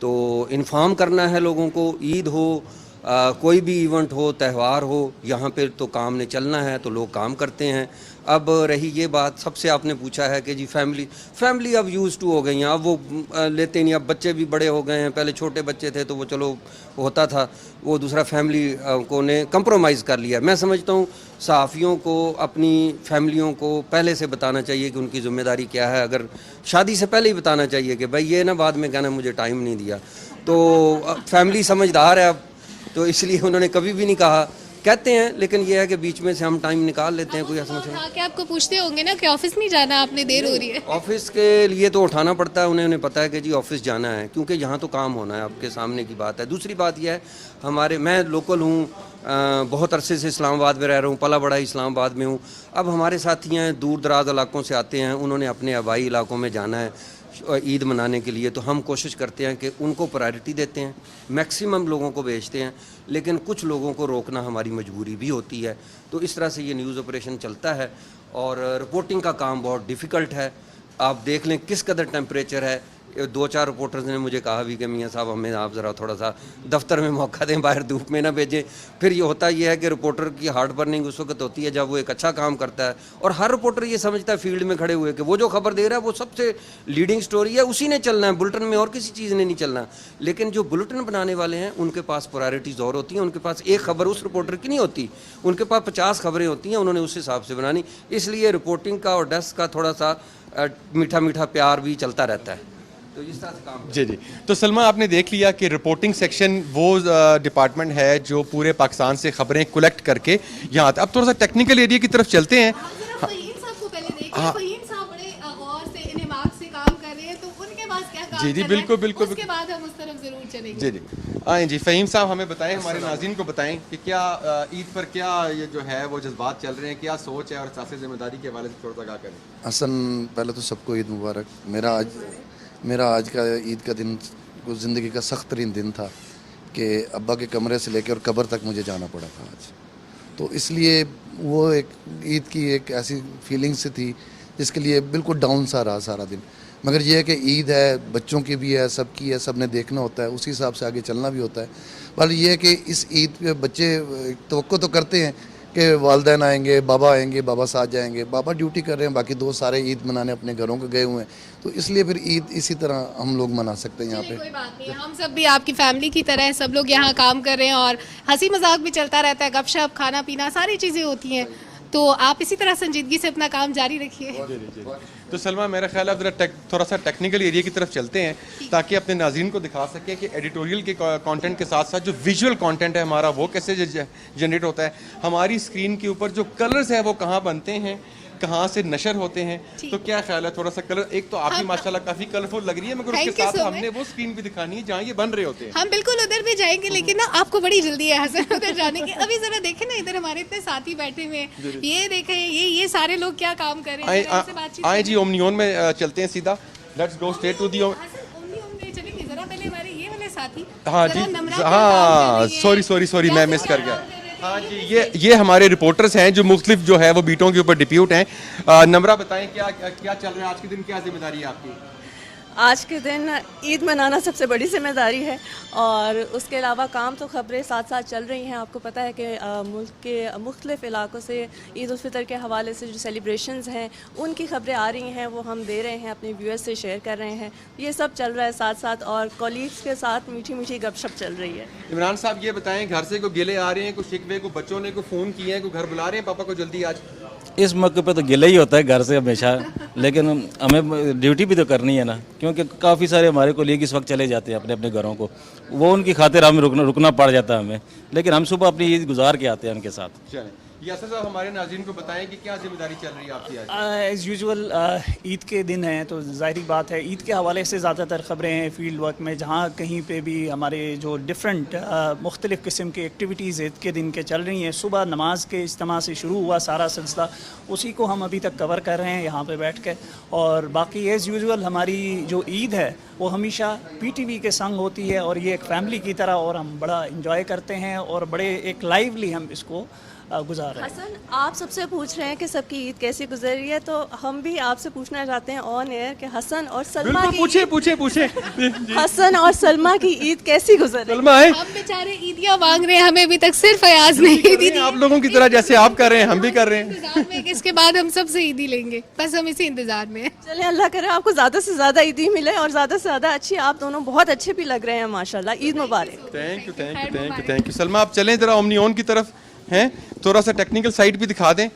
तो इन्फॉर्म करना है लोगों को। ईद हो, कोई भी इवेंट हो, त्यौहार हो, यहाँ पे तो काम ने चलना है तो लोग काम करते हैं। अब रही ये बात, सबसे आपने पूछा है कि जी फैमिली अब यूज़ टू हो गई हैं, अब वो लेते नहीं। अब बच्चे भी बड़े हो गए हैं, पहले छोटे बच्चे थे तो वो चलो होता था, वो दूसरा फैमिली को ने कंप्रोमाइज़ कर लिया। मैं समझता हूँ सहाफ़ियों को अपनी फैमिलियों को पहले से बताना चाहिए कि उनकी ज़िम्मेदारी क्या है। अगर शादी से पहले ही बताना चाहिए कि भाई ये ना बाद में कहना मुझे टाइम नहीं दिया। तो फैमिली समझदार है अब, तो इसलिए उन्होंने कभी भी नहीं कहा, कहते हैं, लेकिन ये है कि बीच में से हम टाइम निकाल लेते हैं। कोई ऐसा मसला कि आपको पूछते होंगे ना कि ऑफिस नहीं जाना, आपने देर हो रही है। ऑफिस के लिए तो उठाना पड़ता है, उन्हें पता है कि जी ऑफिस जाना है, क्योंकि यहाँ तो काम होना है, आपके सामने की बात है। दूसरी बात यह है, मैं लोकल हूँ, बहुत अरसे से इस्लामाबाद में रह रहा हूँ, पला बड़ा इस्लामाबाद में हूँ। अब हमारे साथी हैं दूर दराज इलाकों से आते हैं, उन्होंने अपने आबाई इलाकों में जाना है ईद मनाने के लिए, तो हम कोशिश करते हैं कि उनको प्रायोरिटी देते हैं, मैक्सिमम लोगों को भेजते हैं, लेकिन कुछ लोगों को रोकना हमारी मजबूरी भी होती है। तो इस तरह से ये न्यूज़ ऑपरेशन चलता है और रिपोर्टिंग का काम बहुत डिफ़िकल्ट है। आप देख लें किस कदर टेम्परेचर है। 2-4 रिपोर्टर्स ने मुझे कहा भी कि मियाँ साहब हमें आप ज़रा थोड़ा सा दफ्तर में मौका दें, बाहर धूप में ना भेजें। फिर ये होता ये है कि रिपोर्टर की हार्ट बर्निंग उस वक्त होती है जब वो एक अच्छा काम करता है, और हर रिपोर्टर ये समझता है फील्ड में खड़े हुए कि वो जो खबर दे रहा है वो सबसे लीडिंग स्टोरी है, उसी ने चलना है, बुलेटिन में और किसी चीज़ ने नहीं चलना। लेकिन जो बुलेटिन बनाने वाले हैं उनके पास प्रायोरिटीज़ और होती हैं, उनके पास एक खबर उस रिपोर्टर की नहीं होती, उनके पास 50 खबरें होती हैं, उन्होंने उस हिसाब से बनानी। इसलिए रिपोर्टिंग का और डेस्क का थोड़ा सा मीठा मीठा प्यार भी चलता रहता है। तो इस तरह से काम जी। तो सलमा, आपने देख लिया कि रिपोर्टिंग सेक्शन वो डिपार्टमेंट है जो पूरे पाकिस्तान से खबरें कलेक्ट करके यहाँ आता है। अब थोड़ा सा टेक्निकल एरिया की तरफ चलते हैं। जी बिल्कुल बिल्कुल, उसके बाद हम उस तरफ जरूर चलेंगे। जी आए जी। फ़हीम साहब हमें बताएं, हमारे नाज़रीन को बताएं कि क्या ईद पर क्या ये जो है वो जज्बात चल रहे हैं, क्या सोच है, और साथ जिम्मेदारी के हवाले से थोड़ा सा क्या करें। हसन, पहले तो सबको ईद मुबारक। मेरा आज का ईद का दिन कुछ ज़िंदगी का सख्त तरीन दिन था कि अब्बा के कमरे से लेकर और कब्र तक मुझे जाना पड़ा था आज। तो इसलिए वो एक ईद की एक ऐसी फीलिंग से थी जिसके लिए बिल्कुल डाउन सा रहा सारा दिन। मगर ये है कि ईद है, बच्चों की भी है, सबकी है, सब ने देखना होता है, उसी हिसाब से आगे चलना भी होता है। बल ये है कि इस ईद पे बच्चे तवक्को तो करते हैं कि वालिदैन आएंगे, बाबा आएंगे, बाबा साथ जाएंगे। बाबा ड्यूटी कर रहे हैं, बाकी दोस्त सारे ईद मनाने अपने घरों को गए हुए हैं, तो इसलिए फिर ईद इसी तरह हम लोग मना सकते हैं यहाँ पे। कोई बात नहीं, हम सब भी आपकी फैमिली की तरह सब लोग यहाँ काम कर रहे हैं और हंसी मजाक भी चलता रहता है, गपशप, खाना पीना, सारी चीज़ें होती हैं। तो आप इसी तरह संजीदगी से अपना काम जारी रखिए। तो सलमा, मेरा ख्याल है अब थोड़ा सा टेक्निकल एरिया की तरफ चलते हैं ताकि अपने नाज़रीन को दिखा सकें कि एडिटोरियल के कंटेंट के साथ साथ जो विजुअल कंटेंट है हमारा वो कैसे जनरेट होता है। हमारी स्क्रीन के ऊपर जो कलर्स हैं वो कहाँ बनते हैं, कहाँ से नशर होते हैं, तो क्या ख्याल है थोड़ा सा कलर, एक तो आप ही माशाल्लाह काफ़ी कलरफुल लग रही है, मगर उसके साथ हमने वो स्क्रीन भी दिखानी है जहाँ ये बन रहे होते हैं। हम बिल्कुल उधर भी जाएंगे, लेकिन ना आपको बड़ी जल्दी है हसन उधर जाने की। अभी जरा देखें ना, इधर हमारे इतने साथी बैठे हुए हैं, ये देखें ये सारे लोग क्या काम कर रहे हैं। आए जी, ओमनियन में चलते हैं सीधा, let's go straight to the. हाँ जी, हाँ सॉरी मैं मिस कर गया। हाँ जी, ये हमारे रिपोर्टर्स हैं जो मुख्तलिफ जो है वो बीटों के ऊपर डिप्यूट हैं। नम्रा बताएं क्या चल रहा है आज के दिन, क्या जिम्मेदारी है आपकी? آج کے دن عید منانا سب سے بڑی ذمہ داری ہے، اور اس کے علاوہ کام تو خبریں ساتھ ساتھ چل رہی ہیں. آپ کو پتہ ہے کہ ملک کے مختلف علاقوں سے عید الفطر کے حوالے سے جو سیلیبریشنز ہیں ان کی خبریں آ رہی ہیں، وہ ہم دے رہے ہیں، اپنے ویورز سے شیئر کر رہے ہیں. یہ سب چل رہا ہے ساتھ ساتھ، اور کولیگز کے ساتھ میٹھی میٹھی گپ شپ چل رہی ہے. عمران صاحب یہ بتائیں، گھر سے کوئی گلے آ رہے ہیں، کوئی شکوے، کوئی بچوں نے کوئی فون کیے ہیں، کوئی گھر بلا رہے ہیں پاپا کو جلدی آج؟ اس موقع پہ تو گلے ہی ہوتا ہے گھر سے ہمیشہ، لیکن ہمیں ڈیوٹی بھی تو کرنی ہے نا، کیونکہ کافی سارے ہمارے کولیگ اس وقت چلے جاتے ہیں اپنے اپنے گھروں کو، وہ ان کی خاطر ہمیں رکنا پڑ جاتا ہے ہمیں، لیکن ہم صبح اپنی عید گزار کے آتے ہیں ان کے ساتھ. چلیں یاسر صاحب ہمارے ناظرین کو بتائیں کہ کیا ذمہ داری چل رہی ہے آپ کی آج؟ ایز یوزول عید کے دن ہیں تو ظاہری بات ہے عید کے حوالے سے زیادہ تر خبریں ہیں فیلڈ ورک میں، جہاں کہیں پہ بھی ہمارے جو ڈفرینٹ مختلف قسم کی ایکٹیویٹیز عید کے دن کے چل رہی ہیں. صبح نماز کے اجتماع سے شروع ہوا سارا سلسلہ، اسی کو ہم ابھی تک کور کر رہے ہیں یہاں پہ بیٹھ کے. اور باقی ایز یوزول ہماری جو عید ہے وہ ہمیشہ پی ٹی وی کے سنگ ہوتی ہے، اور یہ ایک فیملی کی طرح، اور ہم بڑا انجوائے کرتے ہیں اور بڑے ایک لائیولی ہم اس کو گزار رہے ہیں. حسن، آپ سب سے پوچھ رہے ہیں کہ سب کی عید کیسی گزر رہی ہے، تو ہم بھی آپ سے پوچھنا چاہتے ہیں آن ایئر کہ حسن اور سلمہ کی پوچھیں حسن اور سلمہ کی عید کیسی گزر رہی ہے؟ ہم بیچارے عیدیاں مانگ رہے ہیں، ہمیں ابھی تک صرف فیاض نہیں دی. آپ لوگوں کی طرح جیسے آپ کر رہے ہیں ہم بھی کر رہے ہیں. انتظار میں کہ اس کے بعد ہم سب سے عیدی لیں گے، بس ہم اسی انتظار میں ہیں. چلیں اللہ کرے آپ کو زیادہ سے زیادہ عیدی ملے، اور زیادہ سے زیادہ اچھی. آپ دونوں بہت اچھے بھی لگ رہے ہیں ماشاءاللہ. عید مبارک. Thank you. سلمہ آپ چلیں ذرا اومنی اون کی طرف ہیں، تھوڑا سا ٹیکنیکل سائٹ بھی دکھا دیں.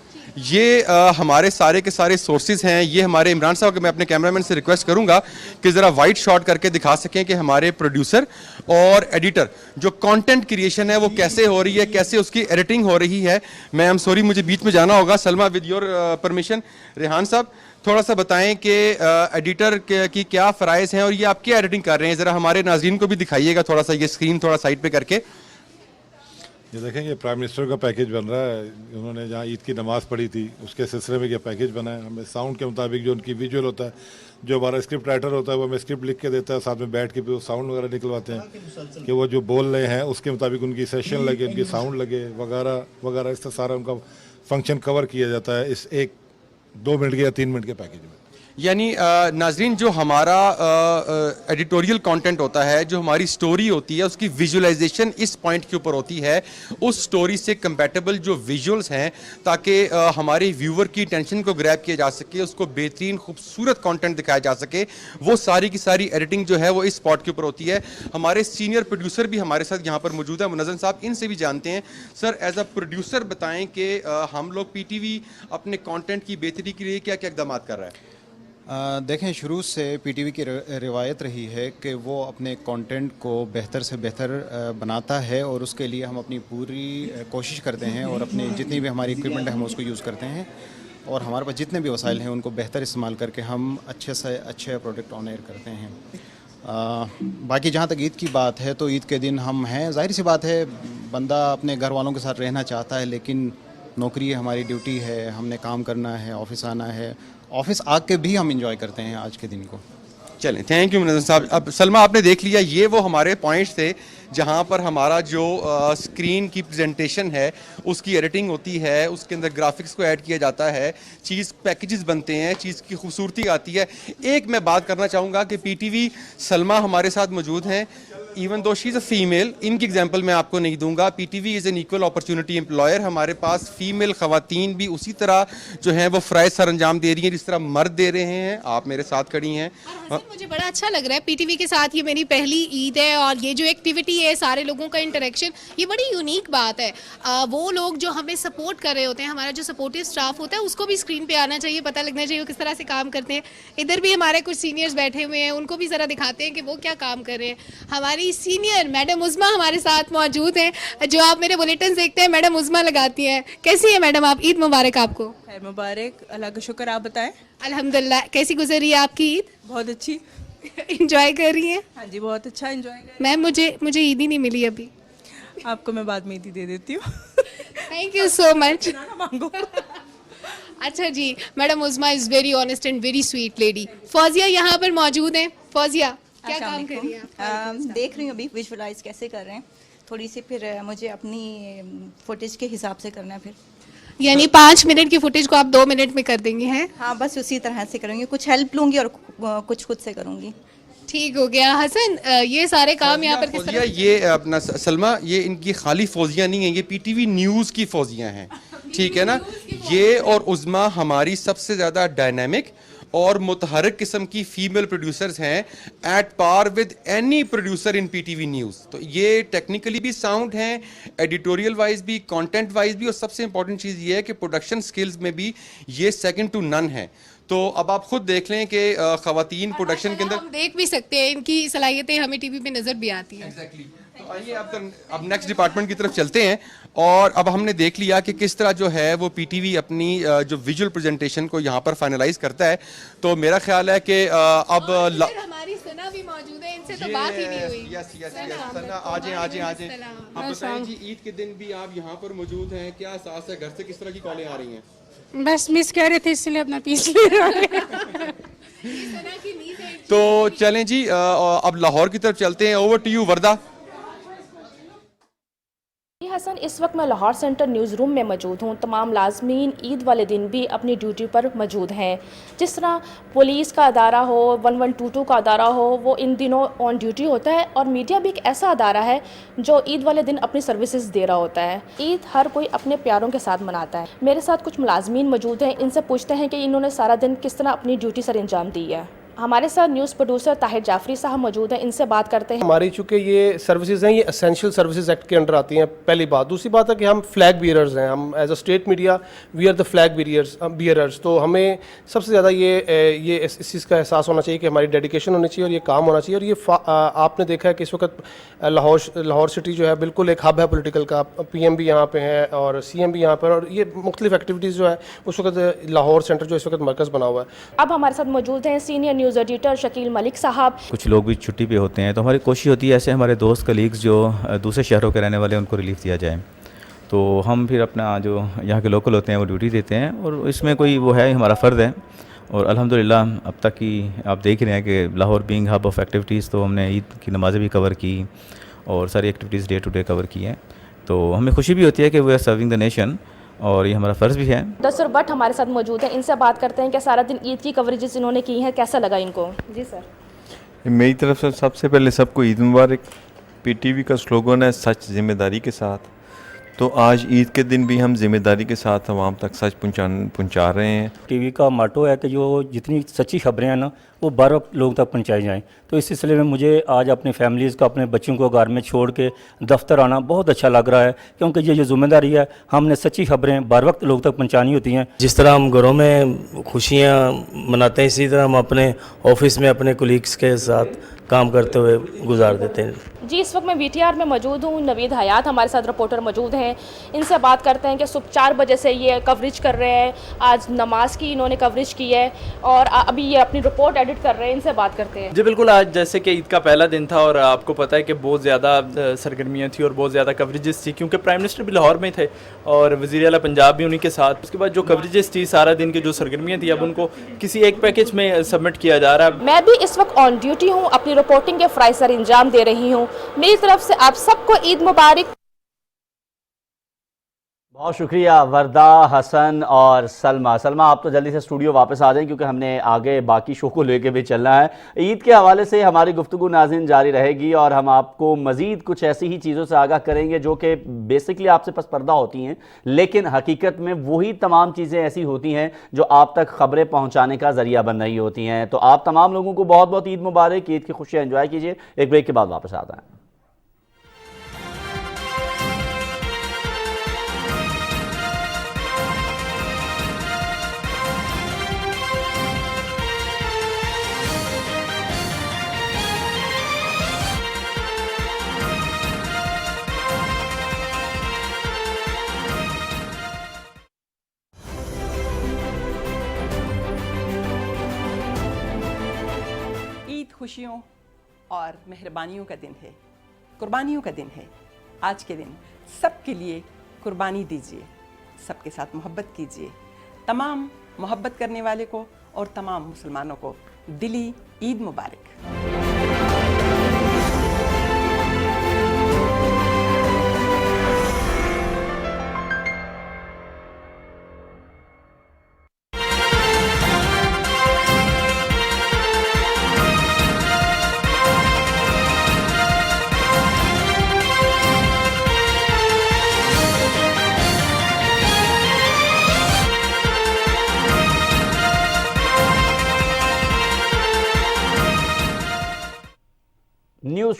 یہ ہمارے سارے کے سارے سورسز ہیں. یہ ہمارے عمران صاحب، کہ میں اپنے کیمرہ مین سے ریکویسٹ کروں گا کہ ذرا وائٹ شاٹ کر کے دکھا سکیں کہ ہمارے پروڈیوسر اور ایڈیٹر جو کانٹینٹ کریشن ہے وہ کیسے ہو رہی ہے، کیسے اس کی ایڈیٹنگ ہو رہی ہے. میں ایم سوری مجھے بیچ میں جانا ہوگا. سلمہ ود یور پرمیشن. ریحان صاحب تھوڑا سا بتائیں کہ ایڈیٹر کی کیا فرائض ہیں اور یہ آپ کیا ایڈیٹنگ کر رہے ہیں، ذرا ہمارے ناظرین کو بھی دکھائیے گا تھوڑا سا، یہ اسکرین تھوڑا سائڈ پہ کر کے. یہ دیکھیں یہ پرائم منسٹر کا پیکیج بن رہا ہے. انہوں نے جہاں عید کی نماز پڑھی تھی اس کے سلسلے میں یہ پیکیج بنا ہے. ہمیں ساؤنڈ کے مطابق جو ان کی ویژول ہوتا ہے، جو ہمارا اسکرپٹ رائٹر ہوتا ہے وہ ہمیں اسکرپٹ لکھ کے دیتا ہے، ساتھ میں بیٹھ کے بھی وہ ساؤنڈ وغیرہ نکلواتے ہیں کہ وہ جو بول رہے ہیں اس کے مطابق ان کی سیشن لگے، ان کی ساؤنڈ لگے وغیرہ وغیرہ. اس طرح سارا ان کا فنکشن کور کیا جاتا ہے اس ایک 2 منٹ کے یا 3 منٹ کے پیکیج میں. یعنی ناظرین جو ہمارا ایڈیٹوریل کانٹینٹ ہوتا ہے، جو ہماری سٹوری ہوتی ہے، اس کی ویژولائزیشن اس پوائنٹ کے اوپر ہوتی ہے اس سٹوری سے کمپیٹیبل جو ویژولز ہیں، تاکہ ہمارے ویور کی اٹینشن کو گریب کیا جا سکے، اس کو بہترین خوبصورت کانٹینٹ دکھایا جا سکے. وہ ساری کی ساری ایڈیٹنگ جو ہے وہ اس اسپاٹ کے اوپر ہوتی ہے. ہمارے سینئر پروڈیوسر بھی ہمارے ساتھ یہاں پر موجود ہیں، منظم صاحب، ان سے بھی جانتے ہیں. سر ایز اے پروڈیوسر بتائیں کہ ہم لوگ پی ٹی وی اپنے کانٹینٹ کی بہتری کے لیے کیا کیا اقدامات کر رہا ہے؟ دیکھیں، شروع سے پی ٹی وی کی روایت رہی ہے کہ وہ اپنے کانٹینٹ کو بہتر سے بہتر بناتا ہے، اور اس کے لیے ہم اپنی پوری کوشش کرتے ہیں، اور اپنے جتنی بھی ہماری اکوپمنٹ ہے ہم اس کو یوز کرتے ہیں، اور ہمارے پاس جتنے بھی وسائل ہیں ان کو بہتر استعمال کر کے ہم اچھے سے اچھے پروڈکٹ آن ایئر کرتے ہیں. باقی جہاں تک عید کی بات ہے تو عید کے دن ہم ہیں، ظاہر سی بات ہے بندہ اپنے گھر والوں کے ساتھ رہنا چاہتا ہے، لیکن نوکری ہے، ہماری ڈیوٹی ہے، ہم نے کام کرنا ہے، آفس آنا ہے. آفس آ کے بھی ہم انجوائے کرتے ہیں آج کے دن کو. چلیں تھینک یو منظم صاحب. اب سلمہ آپ نے دیکھ لیا، یہ وہ ہمارے پوائنٹس تھے جہاں پر ہمارا جو اسکرین کی پریزنٹیشن ہے اس کی ایڈیٹنگ ہوتی ہے، اس کے اندر گرافکس کو ایڈ کیا جاتا ہے، چیز پیکیجز بنتے ہیں، چیز کی خوبصورتی آتی ہے. ایک میں بات کرنا چاہوں گا کہ پی ٹی وی سلمہ ہمارے ساتھ موجود ہیں، even though she is a female. ان کی ایگزامپل میں آپ کو نہیں دوں گا. P T V is an equal opportunity employer. ہمارے پاس فیمیل خواتین بھی اسی طرح جو ہیں وہ فرائض سر انجام دے رہی ہیں جس طرح مرد دے رہے ہیں. آپ میرے ساتھ کھڑی ہیں. مجھے بڑا اچھا لگ رہا ہے پی ٹی وی کے ساتھ، یہ میری پہلی عید ہے، اور یہ جو ایکٹیویٹی ہے، سارے لوگوں کا انٹریکشن، یہ بڑی یونیک بات ہے. وہ لوگ جو ہمیں سپورٹ کر رہے ہوتے ہیں، ہمارا جو سپورٹیو اسٹاف ہوتا ہے، اس کو بھی اسکرین پہ آنا چاہیے، پتہ لگنا چاہیے وہ کس طرح سے کام کرتے ہیں. ادھر بھی ہمارے کچھ سینئرز بیٹھے ہوئے ہیں، ان کو بھی ذرا دکھاتے ہیں کہ وہ کیا کام کر رہے ہیں. ہماری سینئر میڈم عظمیٰ ہمارے ساتھ موجود ہیں، جو آپ میرے بلیٹنز دیکھتے ہیں میڈم عظمیٰ لگاتی ہیں. کیسی ہے میڈم آپ؟ عید مبارک آپ کو. خیر مبارک، اللہ کا شکر. آپ بتائیں. الحمدللہ. کیسی گزر رہی ہے آپ کی عید؟ بہت اچھی. انجوائے کر رہی ہیں؟ ہاں جی بہت اچھا انجوائے کر. میم مجھے عید ہی نہیں ملی ابھی. آپ کو میں بعد میں عیدی دے دیتی ہوں. Thank you so much. اچھا جی، madam Uzma is very honest and very sweet lady. Fauzia یہاں پر موجود ہیں. فوزیہ کیا کام کر رہی ہیں؟ دیکھ رہی ہوں ابھی ویژولائز کیسے کر رہے ہیں، تھوڑی سی پھر مجھے اپنی فوٹیج کے حساب سے کرنا ہے. پھر यानी 5 मिनट की फुटेज को आप 2 मिनट में कर देंगे हैं? हाँ, बस उसी तरह से करूँगी, कुछ हेल्प लूँगी और कुछ खुद से करूँगी। ठीक हो गया। हसन, ये सारे काम यहाँ पर किस तरह? ये अपना सलमा, ये इनकी खाली फौजियाँ नहीं हैं, ये पीटीवी न्यूज़ की फौजियाँ हैं, ठीक है ना। ये और उज़मा हमारी सबसे ज़्यादा डायनामिक और मुतहरक किस्म की फीमेल प्रोड्यूसर्स हैं, at par with any producer in PTV news. तो ये टेक्निकली भी साउंड हैं, एडिटोरियल वाइज भी, कंटेंट वाइज भी, और सबसे इंपॉर्टेंट चीज़ ये है कि प्रोडक्शन स्किल्स में भी ये सेकंड टू नन है। तो अब आप खुद देख लें कि ख़वातीन प्रोडक्शन के अंदर हम देख भी सकते हैं, इनकी सलाहियतें हमें टीवी पे नजर भी आती हैं। Exactly. तो आइए अब नेक्स्ट डिपार्टमेंट की तरफ चलते हैं। और अब हमने देख लिया कि किस तरह जो है वो पीटीवी अपनी जो विजुअल प्रेजेंटेशन को यहाँ पर फाइनलाइज करता है। तो मेरा ख्याल है कि अब हमारी सना भी मौजूद है, इनसे तो बात ही नहीं हुई। यस सना, आ जाए। आप बताएं जी, ईद के दिन भी आप यहाँ पर मौजूद हैं, क्या एहसास है, घर से किस तरह की कॉलें आ रही हैं? बस मिस कह रहे थे इसलिए अपना पीस ले रहे हैं। तो चलें जी, अब लाहौर की तरफ चलते हैं। ओवर टू यू वर्दा। हसन, इस वक्त मैं लाहौर सेंटर न्यूज़ रूम में मौजूद हूँ। तमाम लाज़मीन ईद वाले दिन भी अपनी ड्यूटी पर मौजूद हैं। जिस तरह पुलिस का अदारा हो, 1122 का अदारा हो, वो इन दिनों ऑन ड्यूटी होता है, और मीडिया भी एक ऐसा अदारा है जो ईद वाले दिन अपनी सर्विसेज दे रहा होता है। ईद हर कोई अपने प्यारों के साथ मनाता है। मेरे साथ कुछ मुलाजमीन मौजूद हैं, इनसे पूछते हैं कि इन्होंने सारा दिन किस तरह अपनी ड्यूटी सर अंजाम दी है। हमारे साथ न्यूज़ प्रोड्यूसर ताहिर जाफरी साहब मौजूद हैं, इनसे बात करते हैं। हमारी चूँकि ये सर्विसेज हैं, ये एसेंशियल सर्विसेज एक्ट के अंडर आती हैं, पहली बात। दूसरी बात है कि हम फ्लैग बियरर्स हैं, हम as a state media we are the flag bearers. तो हमें सबसे ज़्यादा ये इस चीज़ का एहसास होना चाहिए कि हमारी डेडिकेशन होनी चाहिए और ये काम होना चाहिए। और ये आपने देखा है कि इस वक्त लाहौर सिटी जो है बिल्कुल एक हब है पॉलिटिकल का। PM भी यहाँ पे हैं और CM भी यहाँ पर, और ये मुख्तलिफ एक्टिविटीज़ जो है उस वक्त लाहौर सेंटर जो इस वक्त मरकज़ बना हुआ है। अब हमारे साथ मौजूद हैं senior news editor Shakeel Malik साहब। कुछ लोग भी छुट्टी पे होते हैं, तो हमारी कोशिश होती है ऐसे हमारे दोस्त कलीग्स जो दूसरे शहरों के रहने वाले हैं उनको रिलीफ दिया जाए। तो हम फिर अपना जो यहाँ के लोकल होते हैं वो ड्यूटी देते हैं, और इसमें कोई वो है हमारा फ़र्ज़ है। और अल्हम्दुलिल्लाह अब तक की आप देख रहे हैं कि Lahore being hub of activities, तो हमने ईद की नमाज़ें भी कवर की और सारी activities day to day cover की हैं। तो हमें खुशी भी होती है कि we are serving the nation, और ये हमारा फ़र्ज़ भी है। दस्तूर भट्ट हमारे साथ मौजूद हैं, इनसे बात करते हैं कि सारा दिन ईद की कवरेजेस इन्होंने की है, कैसा लगा इनको? जी सर। मेरी तरफ से सबसे पहले सबको ईद मुबारक। पीटीवी का स्लोगन है सच जिम्मेदारी के साथ। तो आज ईद के दिन भी हम जिम्मेदारी के साथ आवाम तक सच पहुंचा रहे हैं। टीवी का माटो है कि जो जितनी सच्ची खबरें हैं ना वो बार वक्त लोगों तक पहुंचाई जाएं। तो इस सिलसिले में मुझे आज अपने फैमिलीज़ को, अपने बच्चों को घर में छोड़ के दफ्तर आना बहुत अच्छा लग रहा है, क्योंकि ये जो जिम्मेदारी है हमने सच्ची खबरें बार वक्त लोगों तक पहुंचानी होती हैं। जिस तरह हम घरों में खुशियाँ मनाते हैं, इसी तरह हम अपने ऑफिस में अपने कोलीग्स के साथ काम करते हुए गुजार देते हैं। जी, इस वक्त मैं VTR में मौजूद हूँ। नवीद हयात हमारे साथ रिपोर्टर मौजूद हैं, इनसे बात करते हैं कि सुबह 4 बजे से ये कवरेज कर रहे हैं। आज नमाज की इन्होंने कवरेज की है और अभी ये अपनी रिपोर्ट एडिट कर रहे हैं, इनसे बात करते हैं। जी बिल्कुल, आज जैसे कि ईद का पहला दिन था और आपको पता है कि बहुत ज़्यादा सरगर्मियाँ थी और बहुत ज़्यादा कवरेजेस थी, क्योंकि प्राइम मिनिस्टर भी लाहौर में थे और वज़ीर आला पंजाब भी उन्हीं के साथ। उसके बाद जो कवरेजेस थी, सारा दिन की जो सरगर्मियाँ थी, अब उनको किसी एक पैकेज में सबमिट किया जा रहा है। मैं भी इस वक्त ऑन ड्यूटी हूँ, अपनी रिपोर्टिंग के फ़राइज़ सर अंजाम दे रही हूँ। मेरी तरफ से आप सबको ईद मुबारक। बहुत शुक्रिया वर्दा, हसन और सलमा। सलमा, आप तो जल्दी से स्टूडियो वापस आ जाएं, क्योंकि हमने आगे बाकी शो को लेके भी चलना है। ईद के हवाले से हमारी गुफ्तगू नाज़रीन जारी रहेगी और हम आपको मज़ीद कुछ ऐसी ही चीज़ों से आगाह करेंगे जो कि बेसिकली आपसे पस पर्दा होती हैं, लेकिन हकीकत में वही तमाम चीज़ें ऐसी होती हैं जो आप तक ख़बरें पहुँचाने का ज़रिया बन रही होती हैं। तो आप तमाम लोगों को बहुत बहुत ईद मुबारक, ईद की खुशियाँ एंजॉय कीजिए। एक ब्रेक के बाद वापस आता है। खुशियों और मेहरबानियों का दिन है, कुर्बानियों का दिन है। आज के दिन सबके लिए कुर्बानी दीजिए, सबके साथ मोहब्बत कीजिए। तमाम मोहब्बत करने वाले को और तमाम मुसलमानों को दिली ईद मुबारक।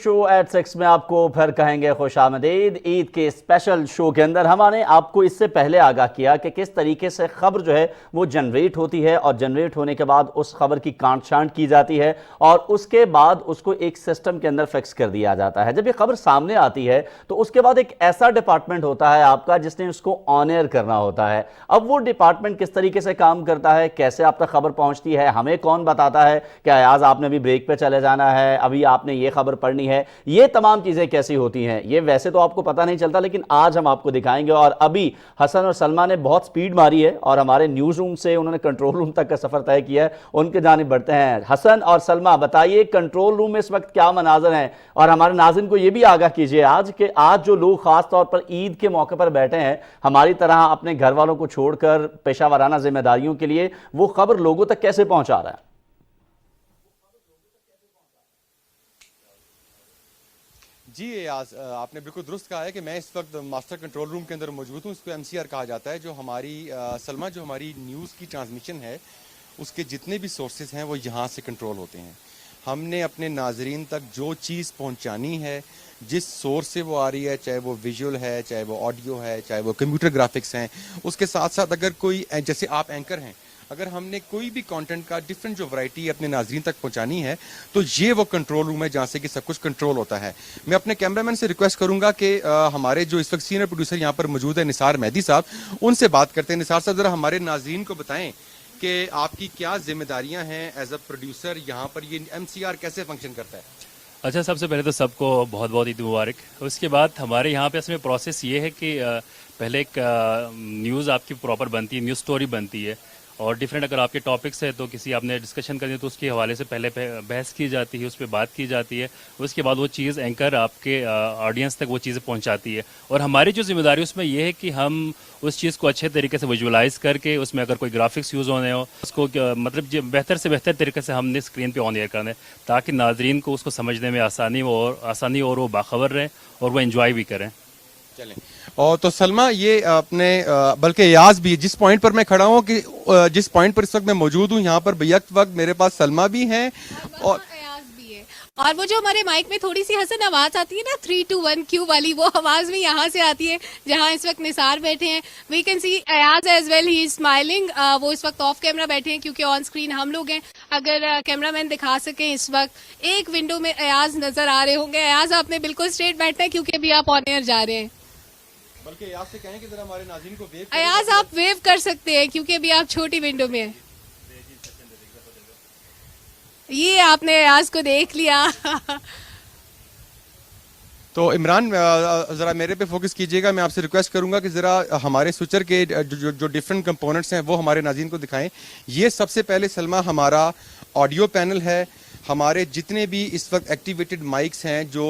शो एट 6 में आपको फिर कहेंगे खुश आमदीद। ईद के स्पेशल शो के अंदर हमने आपको इससे पहले आगाह किया कि किस तरीके से खबर जो है वो जनरेट होती है और जनरेट होने के बाद उस खबर की कांट छांट की जाती है और उसके बाद उसको एक सिस्टम के अंदर फिक्स कर दिया जाता है। जब ये खबर सामने आती है तो उसके बाद एक ऐसा डिपार्टमेंट होता है आपका जिसने उसको ऑन एयर करना होता है। अब वो डिपार्टमेंट किस तरीके से काम करता है, कैसे आप तक खबर पहुंचती है, हमें कौन बताता है कि अयाज आपने अभी ब्रेक पे चले जाना है, अभी आपने ये खबर पढ़नी है, ये तमाम चीज़ें कैसी होती हैं, ये वैसे तो आपको पता नहीं चलता, लेकिन आज हम आपको दिखाएंगे। और अभी हसन और सलमा ने बहुत स्पीड मारी है और हमारे न्यूज़ रूम से उन्होंने कंट्रोल रूम तक का सफ़र तय किया है, उनके जानिब बढ़ते हैं। हसन और सलमा, बताइए कंट्रोल रूम में इस वक्त क्या मनाज़र हैं और हमारे नाज़रीन को ये भी आगाह कीजिए आज जो लोग ख़ास तौर पर ईद के मौके पर बैठे हैं हमारी तरह अपने घर वालों को छोड़कर पेशावराना जिम्मेदारियों के लिए, वो खबर लोगों तक कैसे पहुँचा रहा है? जी आज आपने बिल्कुल दुरुस्त कहा है कि मैं इस वक्त मास्टर कंट्रोल रूम के अंदर मौजूद हूँ। इसको MCR कहा जाता है। जो हमारी सलमा जो हमारी न्यूज़ की ट्रांसमिशन है उसके जितने भी सोर्सेज हैं वो यहाँ से कंट्रोल होते हैं। हमने अपने नाजरीन तक जो चीज़ पहुँचानी है, जिस सोर्स से वो आ रही है, चाहे वो विजुअल है, चाहे वो ऑडियो है, चाहे वो कंप्यूटर ग्राफिक्स हैं, उसके साथ साथ अगर कोई, जैसे आप एंकर हैं, अगर हमने कोई भी कंटेंट का डिफरेंट जो वैरायटी अपने नाजरीन तक पहुंचानी है तो ये वो कंट्रोल रूम है जहाँ से कि सब कुछ कंट्रोल होता है। मैं अपने कैमरामैन से रिक्वेस्ट करूंगा कि हमारे जो इस वक्त सीनियर प्रोड्यूसर यहाँ पर मौजूद है निसार मेहदी साहब, उनसे बात करते हैं। निसार साहब, ज़रा हमारे नाजरीन को बताएं कि आपकी क्या जिम्मेदारियाँ हैं एज अ प्रोड्यूसर, यहाँ पर ये MCR कैसे फंक्शन करता है? अच्छा, सबसे पहले तो सबको बहुत बहुत ईद मुबारक। उसके बाद हमारे यहाँ पे इसमें प्रोसेस ये है कि पहले एक न्यूज़ आपकी प्रॉपर बनती है, न्यूज़ स्टोरी बनती है और डिफरेंट अगर आपके टॉपिक्स है तो किसी आपने डिस्कशन करनी है तो उसके हवाले से पहले बहस की जाती है, उस पर बात की जाती है। उसके बाद वो चीज़ एंकर आपके ऑडियंस तक वो चीज़ें पहुंचाती है और हमारी जो जिम्मेदारी उसमें ये है कि हम उस चीज़ को अच्छे तरीके से विजुअलाइज करके उसमें अगर कोई ग्राफिक्स यूज़ होने हो उसको मतलब बेहतर से बेहतर तरीके से हमने स्क्रीन पे ऑन एयर करना है ताकि नाजरीन को उसको समझने में आसानी और वो बाखबर रहें और वो एंजॉय भी करें। चलें। और तो सलमा, ये अपने बल्कि याज भी, जिस पॉइंट पर मैं खड़ा हूँ कि जिस पॉइंट पर इस वक्त मैं मौजूद हूँ यहाँ पर बैक वक्त मेरे पास सलमा भी हैं और वो जो हमारे माइक में थोड़ी सी हसन आवाज आती है ना 3 2 1 क्यू वाली, वो आवाज भी यहाँ से आती है जहाँ इस वक्त निसार बैठे हैं। We can see Ayaz as well, he is smiling. वो इस वक्त ऑफ कैमरा बैठे हैं क्योंकि ऑन स्क्रीन हम लोग हैं। अगर कैमरामैन दिखा सकें, इस वक्त एक विंडो में अयाज नजर आ रहे होंगे। अयाज, आपने बिल्कुल स्ट्रेट बैठना है क्योंकि अभी आप ऑन एयर जा रहे हैं। बल्कि अयाज से कहें कि जरा हमारे नाज़रीन को वेव, अयाज आप वेव कर सकते हैं क्योंकि अभी आप छोटी विंडो में हैं। ये आपने अयाज को देख लिया। तो इमरान, ज़रा मेरे पे फोकस कीजिएगा। मैं आपसे रिक्वेस्ट करूंगा कि ज़रा हमारे स्विचर के जो डिफरेंट कंपोनेंट्स हैं वो हमारे नाज़रीन को दिखाएं। ये सबसे पहले सलमा हमारा ऑडियो पैनल है। हमारे जितने भी इस वक्त एक्टिवेटेड माइक्स हैं जो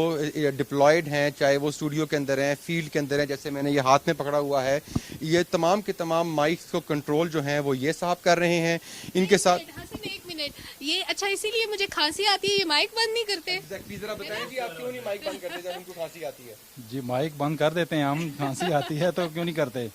डिप्लॉयड हैं, चाहे वो स्टूडियो के अंदर हैं, फील्ड के अंदर हैं, जैसे मैंने ये हाथ में पकड़ा हुआ है, ये तमाम के तमाम माइक्स को कंट्रोल जो हैं वो ये साहब कर रहे हैं। इनके साथ एक मिनट, ये अच्छा इसीलिए मुझे खांसी आती है, ये माइक बंद नहीं करते? जरा बताएं कि आप क्यों नहीं माइक बंद करते जब उनको खांसी आती है? जी माइक बंद कर देते हैं हम, खांसी आती है तो क्यों नहीं करते?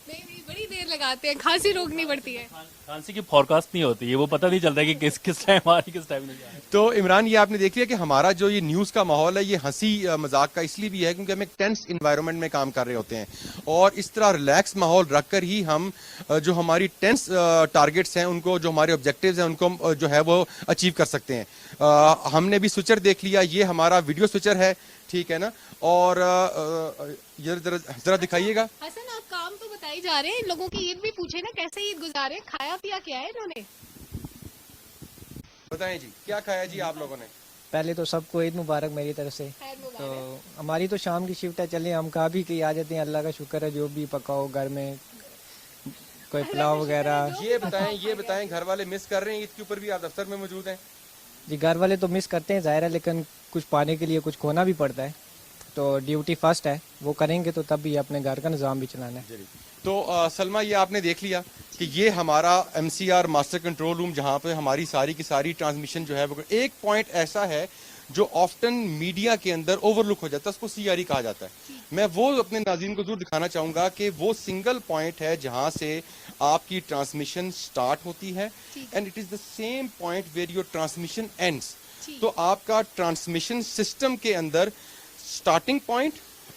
नहीं, बड़ी देर लगाते हैं, खांसी रोकनी पड़ती है। खांसी की फोरकास्ट नहीं होती है, वो पता नहीं चलता कि किस टाइम आ रही किस टाइम नहीं आ रही। तो इमरान, ये आपने देख लिया कि हमारा जो ये न्यूज़ का माहौल है ये हंसी मजाक का इसलिए भी है क्योंकि हम एक टेंस इन्वायरमेंट में काम कर रहे होते हैं और इस तरह रिलैक्स माहौल रखकर ही हम जो हमारी टेंस टारगेट्स हैं उनको, जो हमारे ऑब्जेक्टिव्स हैं उनको जो है वो अचीव कर सकते हैं। हमने भी स्विचर देख लिया, ये हमारा वीडियो स्विचर है, ठीक है ना? और ये जरा दिखाइएगा। हसन, आप काम तो बताई जा रहे हैं, इन लोगों की ईद भी पूछे ना कैसे ईद गुजारे, खाया पिया क्या है इन्होंने? बताएं जी, क्या खाया जी आप लोगों ने? पहले तो सबको ईद मुबारक मेरी तरफ से। तो हमारी तो शाम की शिफ्ट है, चलिए हम कहा भी कि आ जाते हैं। अल्लाह का शुक्र है, जो भी पकाओ घर में, कोई पुलाव वगैरह। ये बताएं घर वाले मिस कर रहे हैं ईद के ऊपर भी? आप दफ्तर में मौजूद हैं जी। घर वाले तो मिस करते हैं जाहिर है, लेकिन कुछ पाने के लिए कुछ खोना भी पड़ता है, तो ड्यूटी फर्स्ट है, वो करेंगे तो तब भी अपने घर का निज़ाम भी चलाना है। तो सलमा, ये आपने देख लिया कि ये हमारा MCR मास्टर कंट्रोल रूम जहाँ पे हमारी सारी की सारी ट्रांसमिशन जो है वो, एक पॉइंट ऐसा है जो ऑफ्टन मीडिया के अंदर ओवरलुक हो जाता है, उसको CRE कहा जाता है। मैं वो अपने नाज़रीन को जरूर दिखाना चाहूँगा कि वो सिंगल पॉइंट है जहाँ से आपकी ट्रांसमिशन स्टार्ट होती है and it is the same point where your transmission ends. तो आपका ट्रांसमिशन सिस्टम के अंदर स्टार्टिंग पॉइंट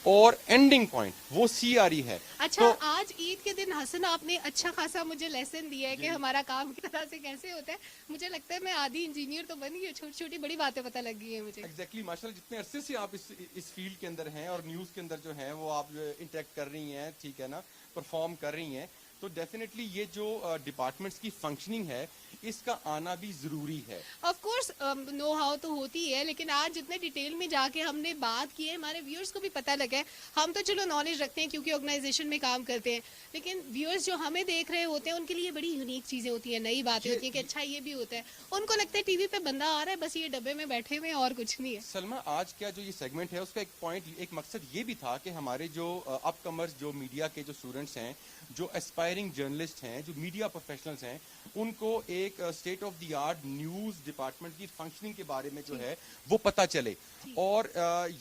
और एंडिंग पॉइंट वो CRE है। अच्छा, तो आज ईद के दिन हसन आपने अच्छा खासा मुझे लेसन दिया है कि हमारा काम किस तरह से कैसे होता है। मुझे लगता है मैं आधी इंजीनियर तो बन गई हूँ, छोटी छोटी बड़ी बातें पता लग गई है मुझे। एग्जैक्टली माशाल्लाह, जितने अरसे से आप इस फील्ड के अंदर हैं और न्यूज़ के अंदर जो है वो आप इंटरेक्ट कर रही हैं, ठीक है ना, परफॉर्म कर रही हैं, तो डेफिनेटली ये जो डिपार्टमेंट्स की फंक्शनिंग है इसका आना भी ज़रूरी है। ऑफ कोर्स नो हाउ तो होती है, लेकिन आज जितने डिटेल में जाके हमने बात की है हमारे व्यूअर्स को भी पता लगा है। हम तो चलो नॉलेज रखते हैं क्योंकि ऑर्गेनाइजेशन में काम करते हैं, लेकिन व्यूअर्स जो हमें देख रहे होते हैं उनके लिए बड़ी यूनिक चीज़ें होती हैं, नई बातें होती हैं कि अच्छा ये भी होता है। उनको लगता है टीवी पे बंदा आ रहा है, बस ये डब्बे में बैठे हुए हैं और कुछ नहीं है। सलमा, आज क्या जो ये सेगमेंट है उसका एक पॉइंट, एक मकसद ये भी था कि हमारे जो अपकमर्स, जो मीडिया के जो स्टूडेंट्स हैं, जो एस्पायरिंग जर्नलिस्ट हैं, जो मीडिया प्रोफेशनल्स हैं, उनको एक state of the art news department की फंक्शनिंग के बारे में जो है वो पता चले। और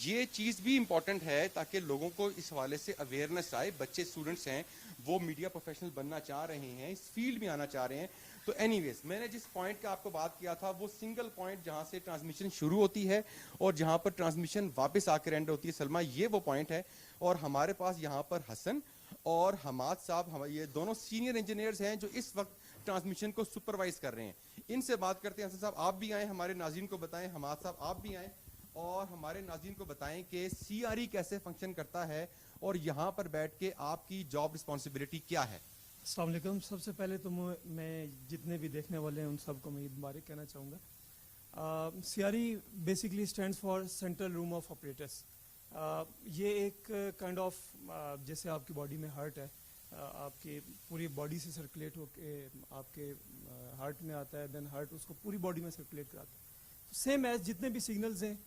ये चीज़ भी इम्पॉर्टेंट है ताकि लोगों को इस हवाले से अवेयरनेस आए। बच्चे स्टूडेंट्स हैं, वो मीडिया प्रोफेशनल बनना चाह रहे हैं, इस फील्ड में आना चाह रहे हैं। तो एनीवेज, मैंने जिस पॉइंट का आपको बात किया था वो सिंगल पॉइंट जहाँ से ट्रांसमिशन शुरू होती है और जहाँ पर ट्रांसमिशन वापस आकर एंड होती है, सलमा, ये वो पॉइंट है। और हमारे पास यहाँ पर हसन और हमाद साहब, ये दोनों सीनियर इंजीनियर्स हैं जो इस वक्त ट्रांसमिशन को सुपरवाइज कर रहे हैं। इनसे बात करते हैं। हसन साहब आप भी आए, हमारे नाज़रीन को बताएं, हमाद साहब आप भी आए और हमारे नाज़रीन को बताएं कि CRE कैसे फंक्शन करता है और यहाँ पर बैठ के आपकी जॉब रिस्पॉन्सिबिलिटी क्या है। अस्सलाम वालेकुम। सबसे पहले तो मैं जितने भी देखने वाले हैं उन सबको मैं ईद मुबारक कहना चाहूँगा। CRE basically stands for central room of operators. ये एक काइंड ऑफ जैसे आपकी बॉडी में हार्ट है, आपके पूरी बॉडी से सर्कुलेट होके आपके हार्ट में आता है, देन हार्ट उसको पूरी बॉडी में सर्कुलेट कराता है। सेम एज जितने भी सिग्नल्स हैं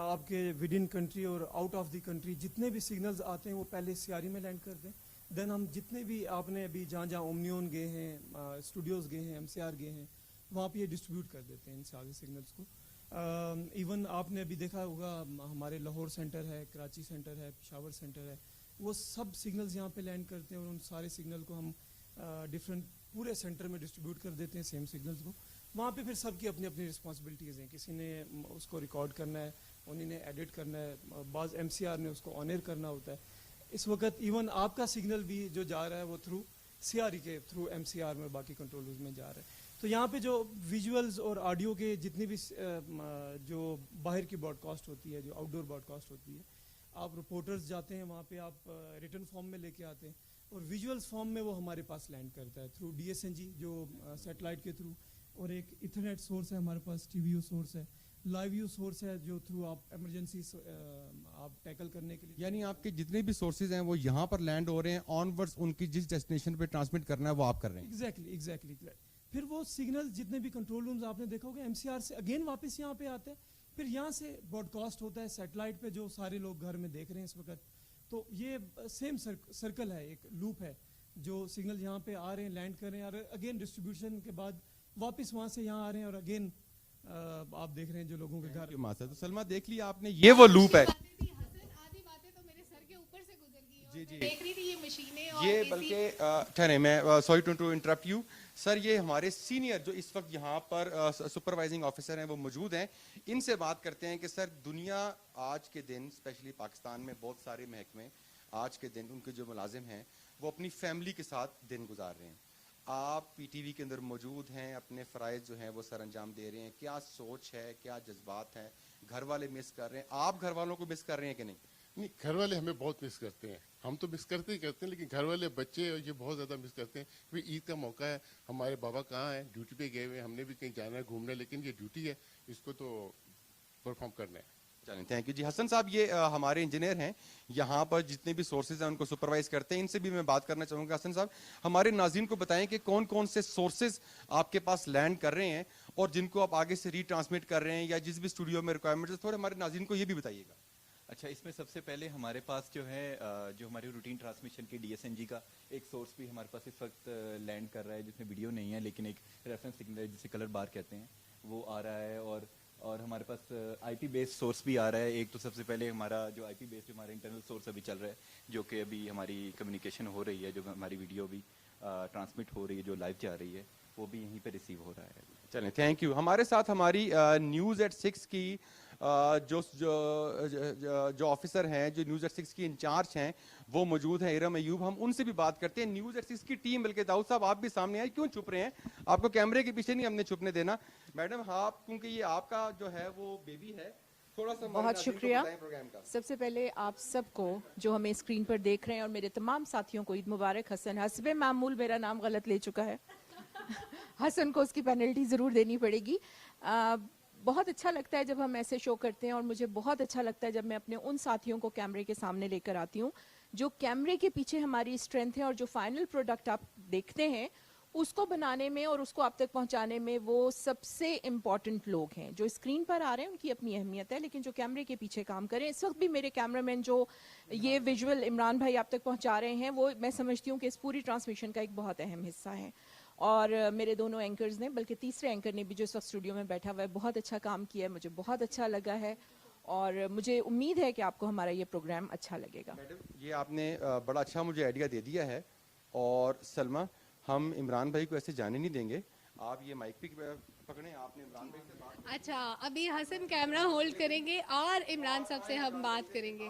आपके विद इन कंट्री और आउट ऑफ द कंट्री, जितने भी सिग्नल्स आते हैं वो पहले CRE में लैंड करते हैं। देन हम जितने भी आपने अभी जहाँ जहाँ ओमनियन गए हैं, स्टूडियोज़ गए हैं, MCR गए हैं, वहाँ पे ये डिस्ट्रीब्यूट कर देते हैं इन सारे सिग्नल्स को। इवन आपने अभी देखा होगा हमारे लाहौर सेंटर है, कराची सेंटर है, पेशावर सेंटर है, वो सब सिग्नल्स यहाँ पे लैंड करते हैं और उन सारे सिग्नल को हम डिफरेंट पूरे सेंटर में डिस्ट्रीब्यूट कर देते हैं सेम सिग्नल्स को। वहाँ पे फिर सबकी अपनी अपनी रिस्पॉन्सिबिलिटीज़ हैं, किसी ने उसको रिकॉर्ड करना है, उन्हीं ने एडिट करना है, बाज़ MCR ने उसको ऑन एयर करना होता है। इस वक्त इवन आपका सिग्नल भी जो जा रहा है वो थ्रू CRE के थ्रू MCR में बाकी कंट्रोल रूम में जा रहा है। तो यहाँ पे जो विजुअल्स और ऑडियो के जितनी भी जो बाहर की ब्रॉडकास्ट होती है, जो आउटडोर ब्रॉडकास्ट होती है, आप रिपोर्टर्स जाते हैं वहाँ पे, आप रिटन फॉर्म में लेके आते हैं और विजुअल्स फॉर्म में वो हमारे पास लैंड करता है थ्रू DSNG जो सैटेलाइट के थ्रू, और एक इथरनेट सोर्स है हमारे पास, TVU सोर्स है, लाइव व्यू सोर्स है जो थ्रू आप इमरजेंसी आप टैकल करने के लिए। यानी आपके जितने भी सोर्सेज हैं वो यहाँ पर लैंड हो रहे हैं, ऑनवर्ड्स उनकी जिस डेस्टिनेशन पे ट्रांसमिट करना है वो आप कर रहे हैं। एग्जैक्टली। फिर वो सिग्नल जितने भी कंट्रोल रूम्स आपने देखा होगा MCR से अगेन वापस यहाँ पे आते हैं, फिर यहाँ से ब्रॉडकास्ट होता है सैटेलाइट पे जो सारे लोग घर में देख रहे हैं इस वक्त। तो ये सेम सर्कल है, एक लूप है, जो सिग्नल यहाँ पे आ रहे हैं, लैंड कर रहे हैं और अगेन डिस्ट्रीब्यूशन के बाद वापस वहाँ से यहाँ आ रहे हैं और अगेन आप देख रहे हैं जो लोगों के घर। तो सलमा देख लिया आपने, ये वो लूप है। जी देख रही थी ये मशीनें और ये बल्कि ठहरे, मैं sorry to interrupt you sir, ये हमारे सीनियर जो इस वक्त यहाँ पर सुपरवाइजिंग ऑफिसर हैं वो मौजूद हैं। इनसे बात करते हैं कि सर दुनिया आज के दिन, स्पेशली पाकिस्तान में बहुत सारे महकमे आज के दिन उनके जो मुलाजिम हैं वो अपनी फैमिली के साथ दिन गुजार रहे हैं। आप PTV के अंदर मौजूद हैं, अपने फ़राइज़ जो हैं वो सर अंजाम दे रहे हैं, क्या सोच है, क्या जज्बात हैं, घर वाले मिस कर रहे हैं, आप घर वालों को मिस कर रहे हैं कि नहीं? नहीं, घर वाले हमें बहुत मिस करते हैं, हम तो मिस करते ही करते हैं, लेकिन घर वाले बच्चे ये बहुत ज़्यादा मिस करते हैं। क्योंकि ईद का मौका है, हमारे बाबा कहाँ हैं, ड्यूटी पे गए हुए हैं, हमने भी कहीं जाना है घूमना है, लेकिन ये ड्यूटी है, इसको तो परफॉर्म करना है। चलें, थैंक यू जी। हसन साहब ये हमारे इंजीनियर हैं, यहाँ पर जितने भी सोर्सेज हैं उनको सुपरवाइज करते हैं, इनसे भी मैं बात करना चाहूँगा। हसन साहब हमारे नाज़रीन को बताएं कि कौन कौन से सोर्सेज आपके पास लैंड कर रहे हैं और जिनको आप आगे से रीट्रांसमिट कर रहे हैं या जिस भी स्टूडियो में रिक्वायरमेंट है, थोड़े हमारे नाज़रीन को ये भी बताइएगा। अच्छा, इसमें सबसे पहले हमारे पास जो है जो हमारी रूटीन ट्रांसमिशन की DSNG का एक सोर्स भी हमारे पास इस वक्त लैंड कर रहा है, जिसमें वीडियो नहीं है लेकिन एक रेफरेंस सिग्नल है जिसे कलर बार कहते हैं, वो आ रहा है। और हमारे पास IP बेस्ड सोर्स भी आ रहा है। एक तो सबसे पहले हमारा जो IP बेस्ड हमारा इंटरनल सोर्स अभी चल रहा है, जो कि अभी हमारी कम्युनिकेशन हो रही है, जो हमारी वीडियो भी ट्रांसमिट हो रही है, जो लाइव जा रही है, वो भी यहीं पे रिसीव हो रहा है। چلیں تھینک یو. ہمارے ساتھ ہماری نیوز ایٹ 6 کی جو آفیسر ہیں, جو نیوز ایٹ 6 کی انچارج ہیں, وہ موجود ہیں, ارم ایوب. ہم ان سے بھی بات کرتے ہیں. نیوز ایٹ 6 کی ٹیم, بلکہ داؤد صاحب آپ بھی سامنے آئے, کیوں چھپ رہے ہیں؟ آپ کو کیمرے کے پیچھے نہیں ہم نے چھپنے دینا. میڈم آپ, کیونکہ یہ آپ کا جو ہے وہ بیبی ہے, تھوڑا سا بہت شکریہ. سب سے پہلے آپ سب کو جو ہمیں اسکرین پر دیکھ رہے ہیں اور میرے تمام ساتھیوں کو عید مبارک. حسن حسب معمول میرا نام غلط لے چکا ہے. حسن کو اس کی پینلٹی ضرور دینی پڑے گی. بہت اچھا لگتا ہے جب ہم ایسے شو کرتے ہیں, اور مجھے بہت اچھا لگتا ہے جب میں اپنے ان ساتھیوں کو کیمرے کے سامنے لے کر آتی ہوں جو کیمرے کے پیچھے ہماری اسٹرینتھ ہے, اور جو فائنل پروڈکٹ آپ دیکھتے ہیں اس کو بنانے میں اور اس کو آپ تک پہنچانے میں وہ سب سے امپورٹنٹ لوگ ہیں. جو اسکرین پر آ رہے ہیں ان کی اپنی اہمیت ہے, لیکن جو کیمرے کے پیچھے کام کریں, اس وقت بھی میرے کیمرہ مین جو یہ ویژول عمران بھائی آپ تک پہنچا رہے ہیں, وہ میں سمجھتی ہوں کہ اس پوری ٹرانسمیشن کا ایک بہت اہم حصہ ہے. اور میرے دونوں اینکرز نے, بلکہ تیسرے اینکر نے بھی جو اس وقت اسٹوڈیو میں بیٹھا ہوا ہے, بہت اچھا کام کیا ہے. مجھے بہت اچھا لگا ہے اور مجھے امید ہے کہ آپ کو ہمارا یہ پروگرام اچھا لگے گا. یہ آپ نے بڑا اچھا مجھے آئیڈیا دے دیا ہے. اور سلمہ, ہم عمران بھائی کو ایسے جانے نہیں دیں گے, آپ یہ مائک پہ پکڑیں. آپ نے عمران بھائی سے بات, اچھا ابھی حسن کیمرہ ہولڈ کریں گے اور عمران صاحب سے ہم بات کریں گے.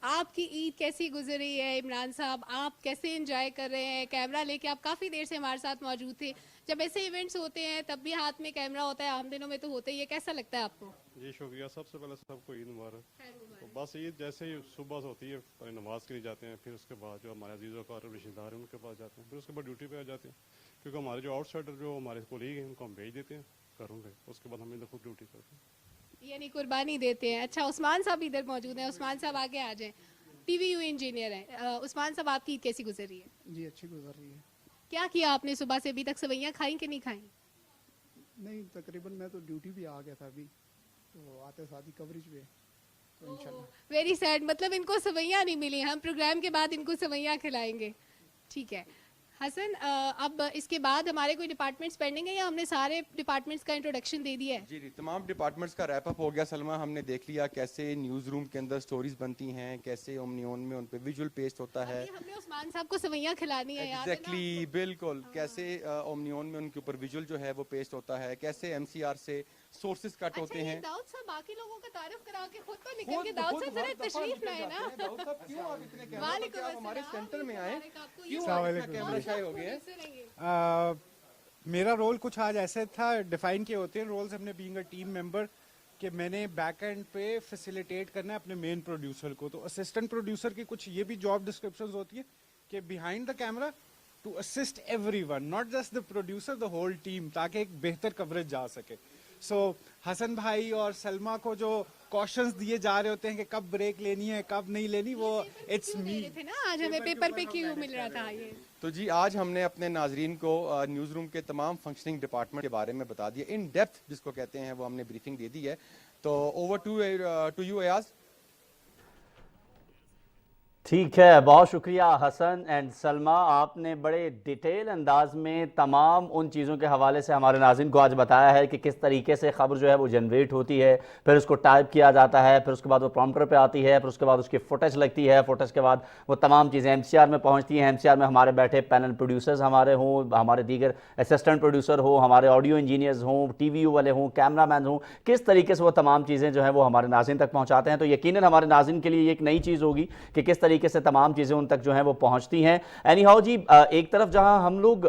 آپ کی عید کیسی گزر رہی ہے عمران صاحب؟ آپ کیسے انجوائے کر رہے ہیں؟ کیمرہ لے کے آپ کافی دیر سے ہمارے ساتھ موجود تھے. جب ایسے ایونٹس ہوتے ہیں تب بھی ہاتھ میں کیمرہ ہوتا ہے, عام دنوں میں تو ہوتا ہی ہے, کیسا لگتا ہے آپ کو؟ جی شکریہ. سب سے پہلے سب کو عید مبارک. تو بس عید جیسے ہی صبح سے ہوتی ہے, پہلے نماز کے لیے جاتے ہیں, پھر اس کے بعد جو ہمارے عزیز و اقارب رشتہ دار ہیں ان کے پاس جاتے ہیں, پھر اس کے بعد ڈیوٹی پہ آ جاتے ہیں, کیونکہ ہمارے جو آؤٹ سائڈر جو ہمارے کولیگ ہیں ان کو ہم بھیج دیتے ہیں گھروں پہ, اس کے بعد ہم خود ڈیوٹی کرتے ہیں, یعنی قربانی دیتے ہیں. اچھا عثمان صاحب ادھر موجود ہیں, عثمان صاحب آگے آ جائیں, پی وی یو انجینئر ہیں. عثمان صاحب آپ کی عید کیسی گزر رہی ہے؟ جی اچھی گزر رہی ہے. کیا کیا آپ نے صبح سے ابھی تک؟ سوئیاں کھائیں کہ نہیں کھائیں؟ نہیں تقریباً میں تو ڈیوٹی بھی آ گیا تھا ابھی, تو آتے ساتھ ہی کوریج بھی ہے, تو انشاءاللہ. ویری سیڈ, مطلب ان کو سوئیاں نہیں ملی. ہم پروگرام کے بعد ان کو سوئیاں کھلائیں گے. ٹھیک ہے حسن, اب اس کے بعد ہمارے کوئی ڈپارٹمنٹس پینڈنگ ہے یا ہم نے سارے ڈپارٹمنٹس کا انٹروڈکشن دے دیا ہے؟ جی تمام ڈپارٹمنٹس کا ریپ اپ ہو گیا سلمہ. ہم نے دیکھ لیا کیسے نیوز روم کے اندر سٹوریز بنتی ہیں, کیسے اومنیون میں ان پہ ویژول پیسٹ ہوتا ہے. ہم نے عثمان صاحب کو سوئیاں کھلانی ہے. ایگزیکٹلی, بالکل. کیسے اومنیون میں ان کے اوپر ویژول جو ہے وہ پیسٹ ہوتا ہے, کیسے ایم سی آر سے سورسز کٹ ہوتے ہیں. داؤد صاحب باقی لوگوں کا تعارف کرا کے خود تو نکل کے, داؤد صاحب ذرا تشریف لائے نا. داؤد صاحب کیوں آپ اتنے کیمرہ ہمارے سینٹر میں آئے, کیوں السلام اتنا کیمرہ شائع ہو گئے؟ میرا رول کچھ آج ایسے تھا, ڈیفائن کیے ہوتے ہیں رولز ہم نے بینگ اے ٹیم ممبر, کہ میں نے بیک اینڈ پہ فیسیلیٹیٹ کرنا ہے اپنے مین پروڈیوسر کو. تو اسسٹنٹ پروڈیوسر کی کچھ یہ بھی جاب ڈسکرپشنز ہوتی ہے کہ behind the camera to assist every one, not just the producer, the whole team, تاکہ ایک بہتر کوریج جا سکے. سو حسن بھائی اور سلمہ کو جو کوشچنز دیے جا رہے ہوتے ہیں کہ کب بریک لینی ہے کب نہیں لینی, وہ اٹس می. آج ہمیں پیپر پہ کیوں مل رہا تھا یہ؟ تو جی آج ہم نے اپنے ناظرین کو نیوز روم کے تمام فنکشننگ ڈپارٹمنٹ کے بارے میں بتا دیا, ان ڈیپتھ جس کو کہتے ہیں, وہ ہم نے بریفنگ دے دی ہے. تو اوور ٹو یو ایاز. ٹھیک ہے, بہت شکریہ حسن اینڈ سلمہ. آپ نے بڑے ڈیٹیل انداز میں تمام ان چیزوں کے حوالے سے ہمارے ناظرین کو آج بتایا ہے کہ کس طریقے سے خبر جو ہے وہ جنریٹ ہوتی ہے, پھر اس کو ٹائپ کیا جاتا ہے, پھر اس کے بعد وہ پرومپٹر پہ آتی ہے, پھر اس کے بعد اس کی فوٹیج لگتی ہے, فوٹیج کے بعد وہ تمام چیزیں ایم سی آر میں پہنچتی ہیں. ایم سی آر میں ہمارے بیٹھے پینل پروڈیوسرز ہمارے ہوں, ہمارے دیگر اسسٹنٹ پروڈیوسر ہوں, ہمارے آڈیو انجینئرز ہوں, ٹی وی یو والے ہوں, کیمرہ مین ہوں, کس طریقے سے وہ تمام چیزیں جو ہیں وہ ہمارے ناظرین تک پہنچاتے ہیں. تو یقیناً ہمارے ناظرین کے لیے یہ ایک نئی چیز ہوگی کہ کس طریقے سے تمام چیزیں ان تک جو ہیں وہ پہنچتی ہیں. اینی ہاؤ جی, ایک طرف جہاں ہم لوگ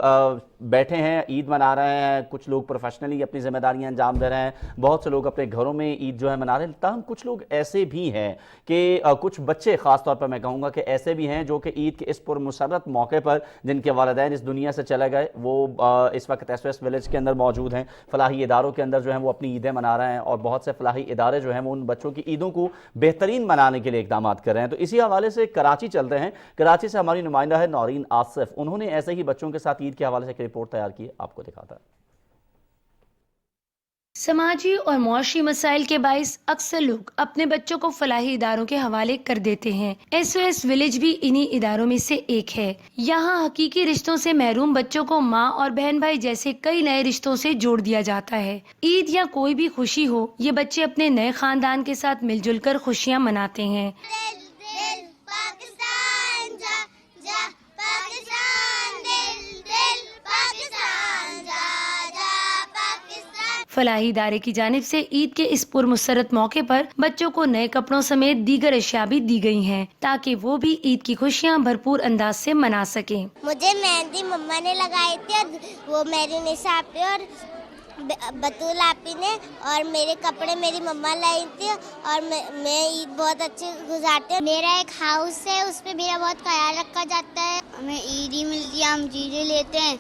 بیٹھے ہیں, عید منا رہے ہیں, کچھ لوگ پروفیشنلی اپنی ذمہ داریاں انجام دے رہے ہیں, بہت سے لوگ اپنے گھروں میں عید جو ہے منا رہے ہیں, تاہم کچھ لوگ ایسے بھی ہیں کہ کچھ بچے خاص طور پر میں کہوں گا کہ ایسے بھی ہیں جو کہ عید کے اس پرمسرت موقع پر جن کے والدین اس دنیا سے چلے گئے, وہ اس وقت ایس ایس ولیج کے اندر موجود ہیں, فلاحی اداروں کے اندر جو ہیں وہ اپنی عیدیں منا رہے ہیں, اور بہت سے فلاحی ادارے جو ہیں وہ ان بچوں کی عیدوں کو بہترین منانے کے لیے اقدامات کر رہے ہیں. تو اسی حوالے سے کراچی چلتے ہیں. کراچی سے ہماری نمائندہ ہے نورین آصف, انہوں نے ایسے ہی بچوں کے ساتھ عید کے حوالے سے ایک رپورٹ تیار کی ہے, آپ کو دکھاتا ہے. سماجی اور معاشی مسائل کے باعث اکثر لوگ اپنے بچوں کو فلاحی اداروں کے حوالے کر دیتے ہیں. ایس او ایس ولیج بھی انہی اداروں میں سے ایک ہے. یہاں حقیقی رشتوں سے محروم بچوں کو ماں اور بہن بھائی جیسے کئی نئے رشتوں سے جوڑ دیا جاتا ہے. عید یا کوئی بھی خوشی ہو, یہ بچے اپنے نئے خاندان کے ساتھ مل جل کر خوشیاں مناتے ہیں. फलाही इदारे की जानिब से ईद के इस पुरमसरत मौके पर बच्चों को नए कपड़ों समेत दीगर अशिया भी दी गई हैं ताकि वो भी ईद की खुशियाँ भरपूर अंदाज से मना सकें। मुझे मेहंदी मम्मा ने लगाई थी और वो मेरी निशा आपी और बतूल आपी ने, और मेरे कपड़े मेरी मम्मा लाई थी और मैं ईद बहुत अच्छी गुजारती हूँ। मेरा एक हाउस है, उस पे मेरा बहुत ख्याल रखा जाता है। हमें ईदी मिलती है, हम चीज़ें लेते हैं,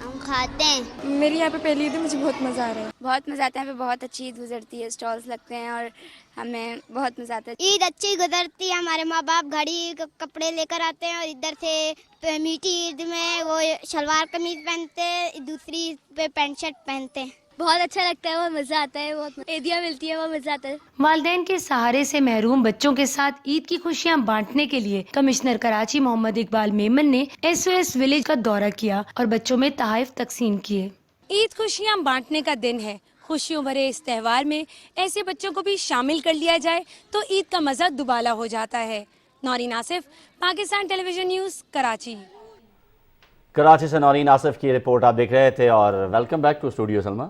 हम खाते हैं। मेरी यहाँ पे पहली ईद है, मुझे बहुत मज़ा आ रहा है। बहुत मज़ा आता है, यहाँ पे बहुत अच्छी ईद गुजरती है, स्टॉल्स लगते हैं और हमें बहुत मज़ा आता है। ईद अच्छी गुजरती है, हमारे माँ बाप घड़ी कपड़े लेकर आते हैं और इधर से मीठी ईद में वो शलवार कमीज पहनते हैं, दूसरी ईद पे पैंट शर्ट पहनते हैं। बहुत अच्छा लगता है, वो मज़ा आता है, बहुत ईदियाँ मिलती है, वो मज़ा आता है। वालिदैन के सहारे से महरूम बच्चों के साथ ईद की खुशियां बांटने के लिए कमिश्नर कराची मोहम्मद इकबाल मेमन ने SOS विलेज का दौरा किया और बच्चों में तोहफे तकसीम किए। ईद खुशियां बांटने का दिन है। खुशियों भरे इस त्योहार में ऐसे बच्चों को भी शामिल कर लिया जाए तो ईद का मजा दुबाला हो जाता है। Naureen Asif, Pakistan television news, Karachi. कराची से नौरीन आसिफ की रिपोर्ट आप देख रहे थे और welcome back to studio Salma.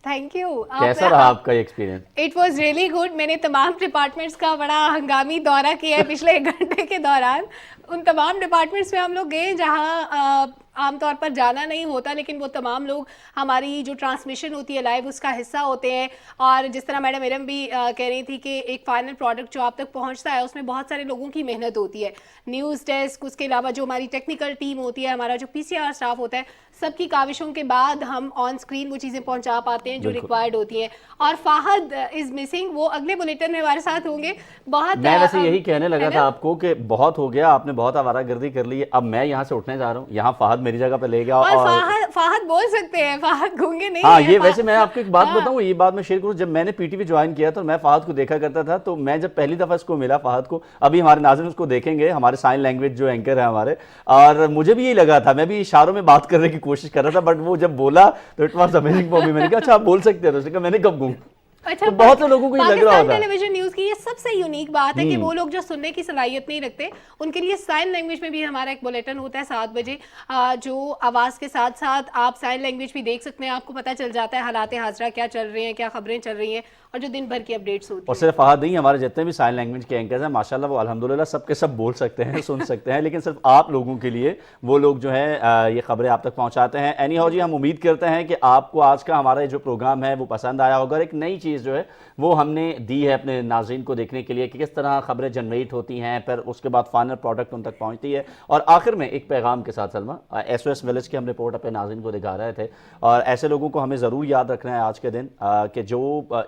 Thank you. कैसा रहा आपका experience? It was really good. मैंने तमाम डिपार्टमेंट्स का बड़ा हंगामी दौरा किया है पिछले 1 घंटे के दौरान। उन तमाम डिपार्टमेंट्स में हम लोग गए जहाँ आमतौर पर जाना नहीं होता, लेकिन वो तमाम लोग हमारी जो ट्रांसमिशन होती है लाइव उसका हिस्सा होते हैं। और जिस तरह मैडम इरम भी कह रही थी कि एक फाइनल प्रोडक्ट जो आप तक पहुंचता है उसमें बहुत सारे लोगों की मेहनत होती है। न्यूज़ डेस्क, उसके अलावा जो हमारी टेक्निकल टीम होती है, हमारा जो PCR स्टाफ होता है, सबकी काविशों के बाद हम ऑन स्क्रीन वो चीज़ें पहुंचा पाते हैं जो रिक्वायर्ड होती हैं। और फाहद इज़ मिसिंग, वो अगले बुलेटिन में हमारे साथ होंगे। बहुत मैं वैसे यही कहने लगा था आपको कि बहुत हो गया, आपने बहुत आवारागर्दी कर ली है, अब मैं यहाँ से उठने जा रहा हूँ, यहाँ फाहद मेरी जगह पे ले गया। और फाहद बोल सकते हैं, फाहद गूंगे नहीं हाँ, है। ये वैसे मैं आपको एक बात बताऊँ, ये बात मैं शेयर करूँ, जब मैंने PTV ज्वाइन किया तो मैं फाहद को देखा करता था, तो मैं जब पहली दफ़ा इसको मिला फाहद को, अभी हमारे नाज़रीन उसको देखेंगे, हमारे साइन लैंग्वेज जो एंकर है हमारे, और मुझे भी यही लगा था, मैं भी इशारों में बात करने की कोशिश कर रहा था, बट वो जब बोला तो it was amazing for me. मैंने कहा अच्छा आप बोल सकते हैं, उसने कहा मैंने कब गूंग। अच्छा, तो बहुत से लोगों को ये लग रहा होगा। टेलीविजन न्यूज़ की ये सबसे यूनिक बात है कि वो लोग जो सुनने की सलाहियत नहीं रखते, उनके लिए साइन लैंग्वेज में भी हमारा एक बुलेटिन होता है 7 बजे, जो आवाज़ के साथ साथ आप साइन लैंग्वेज भी देख सकते हैं। आपको पता चल जाता है हालात हाज़रा क्या चल रहे हैं, क्या खबरें चल रही हैं और जो दिन भर की अपडेट्स होती हैं। और सिर्फ फहद नहीं, हमारे जितने भी साइन लैंग्वेज के एंकर्स हैं माशाल्लाह वो अल्हम्दुलिल्लाह सबके सब बोल सकते हैं, सुन सकते हैं, लेकिन सिर्फ आप लोगों के लिए वो लोग जो है ये खबरें आप तक पहुंचाते हैं। एनी हाउ जी, हम उम्मीद करते हैं कि आपको आज का हमारा जो प्रोग्राम है वो पसंद आया होगा। एक नई चीज़ जो है वो हमने दी है अपने नाज़रीन को देखने के लिए कि किस तरह खबरें जनरेट होती हैं, फिर उसके बाद फाइनल प्रोडक्ट उन तक पहुंचती है। और आखिर में एक पैगाम के साथ सलमा, SOS विलेज की हम रिपोर्ट अपने नाज़रीन को दिखा रहे थे, और ऐसे लोगों को हमें ज़रूर याद रखना है आज के दिन कि जो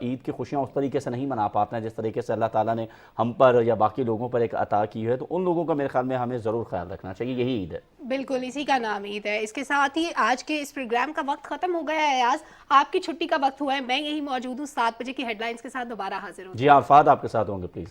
ईद की खुशियाँ उस तरीके से नहीं मना पाते हैं जिस तरीके से अल्लाह ताला ने हम पर या बाकी लोगों पर एक अता की है, तो उन लोगों का मेरे ख्याल में हमें ज़रूर ख्याल रखना चाहिए। यही ईद है, बिल्कुल इसी का नाम ईद है। इसके साथ ही आज के इस प्रोग्राम का वक्त खत्म हो गया है। आज आपकी छुट्टी का वक्त हुआ है, मैं यही मौजूद हूँ 7 बजे की हेडलाइंस के साथ दोबारा हाजिर हूँ। जी हाँ, फाद आपके साथ होंगे प्लीज़।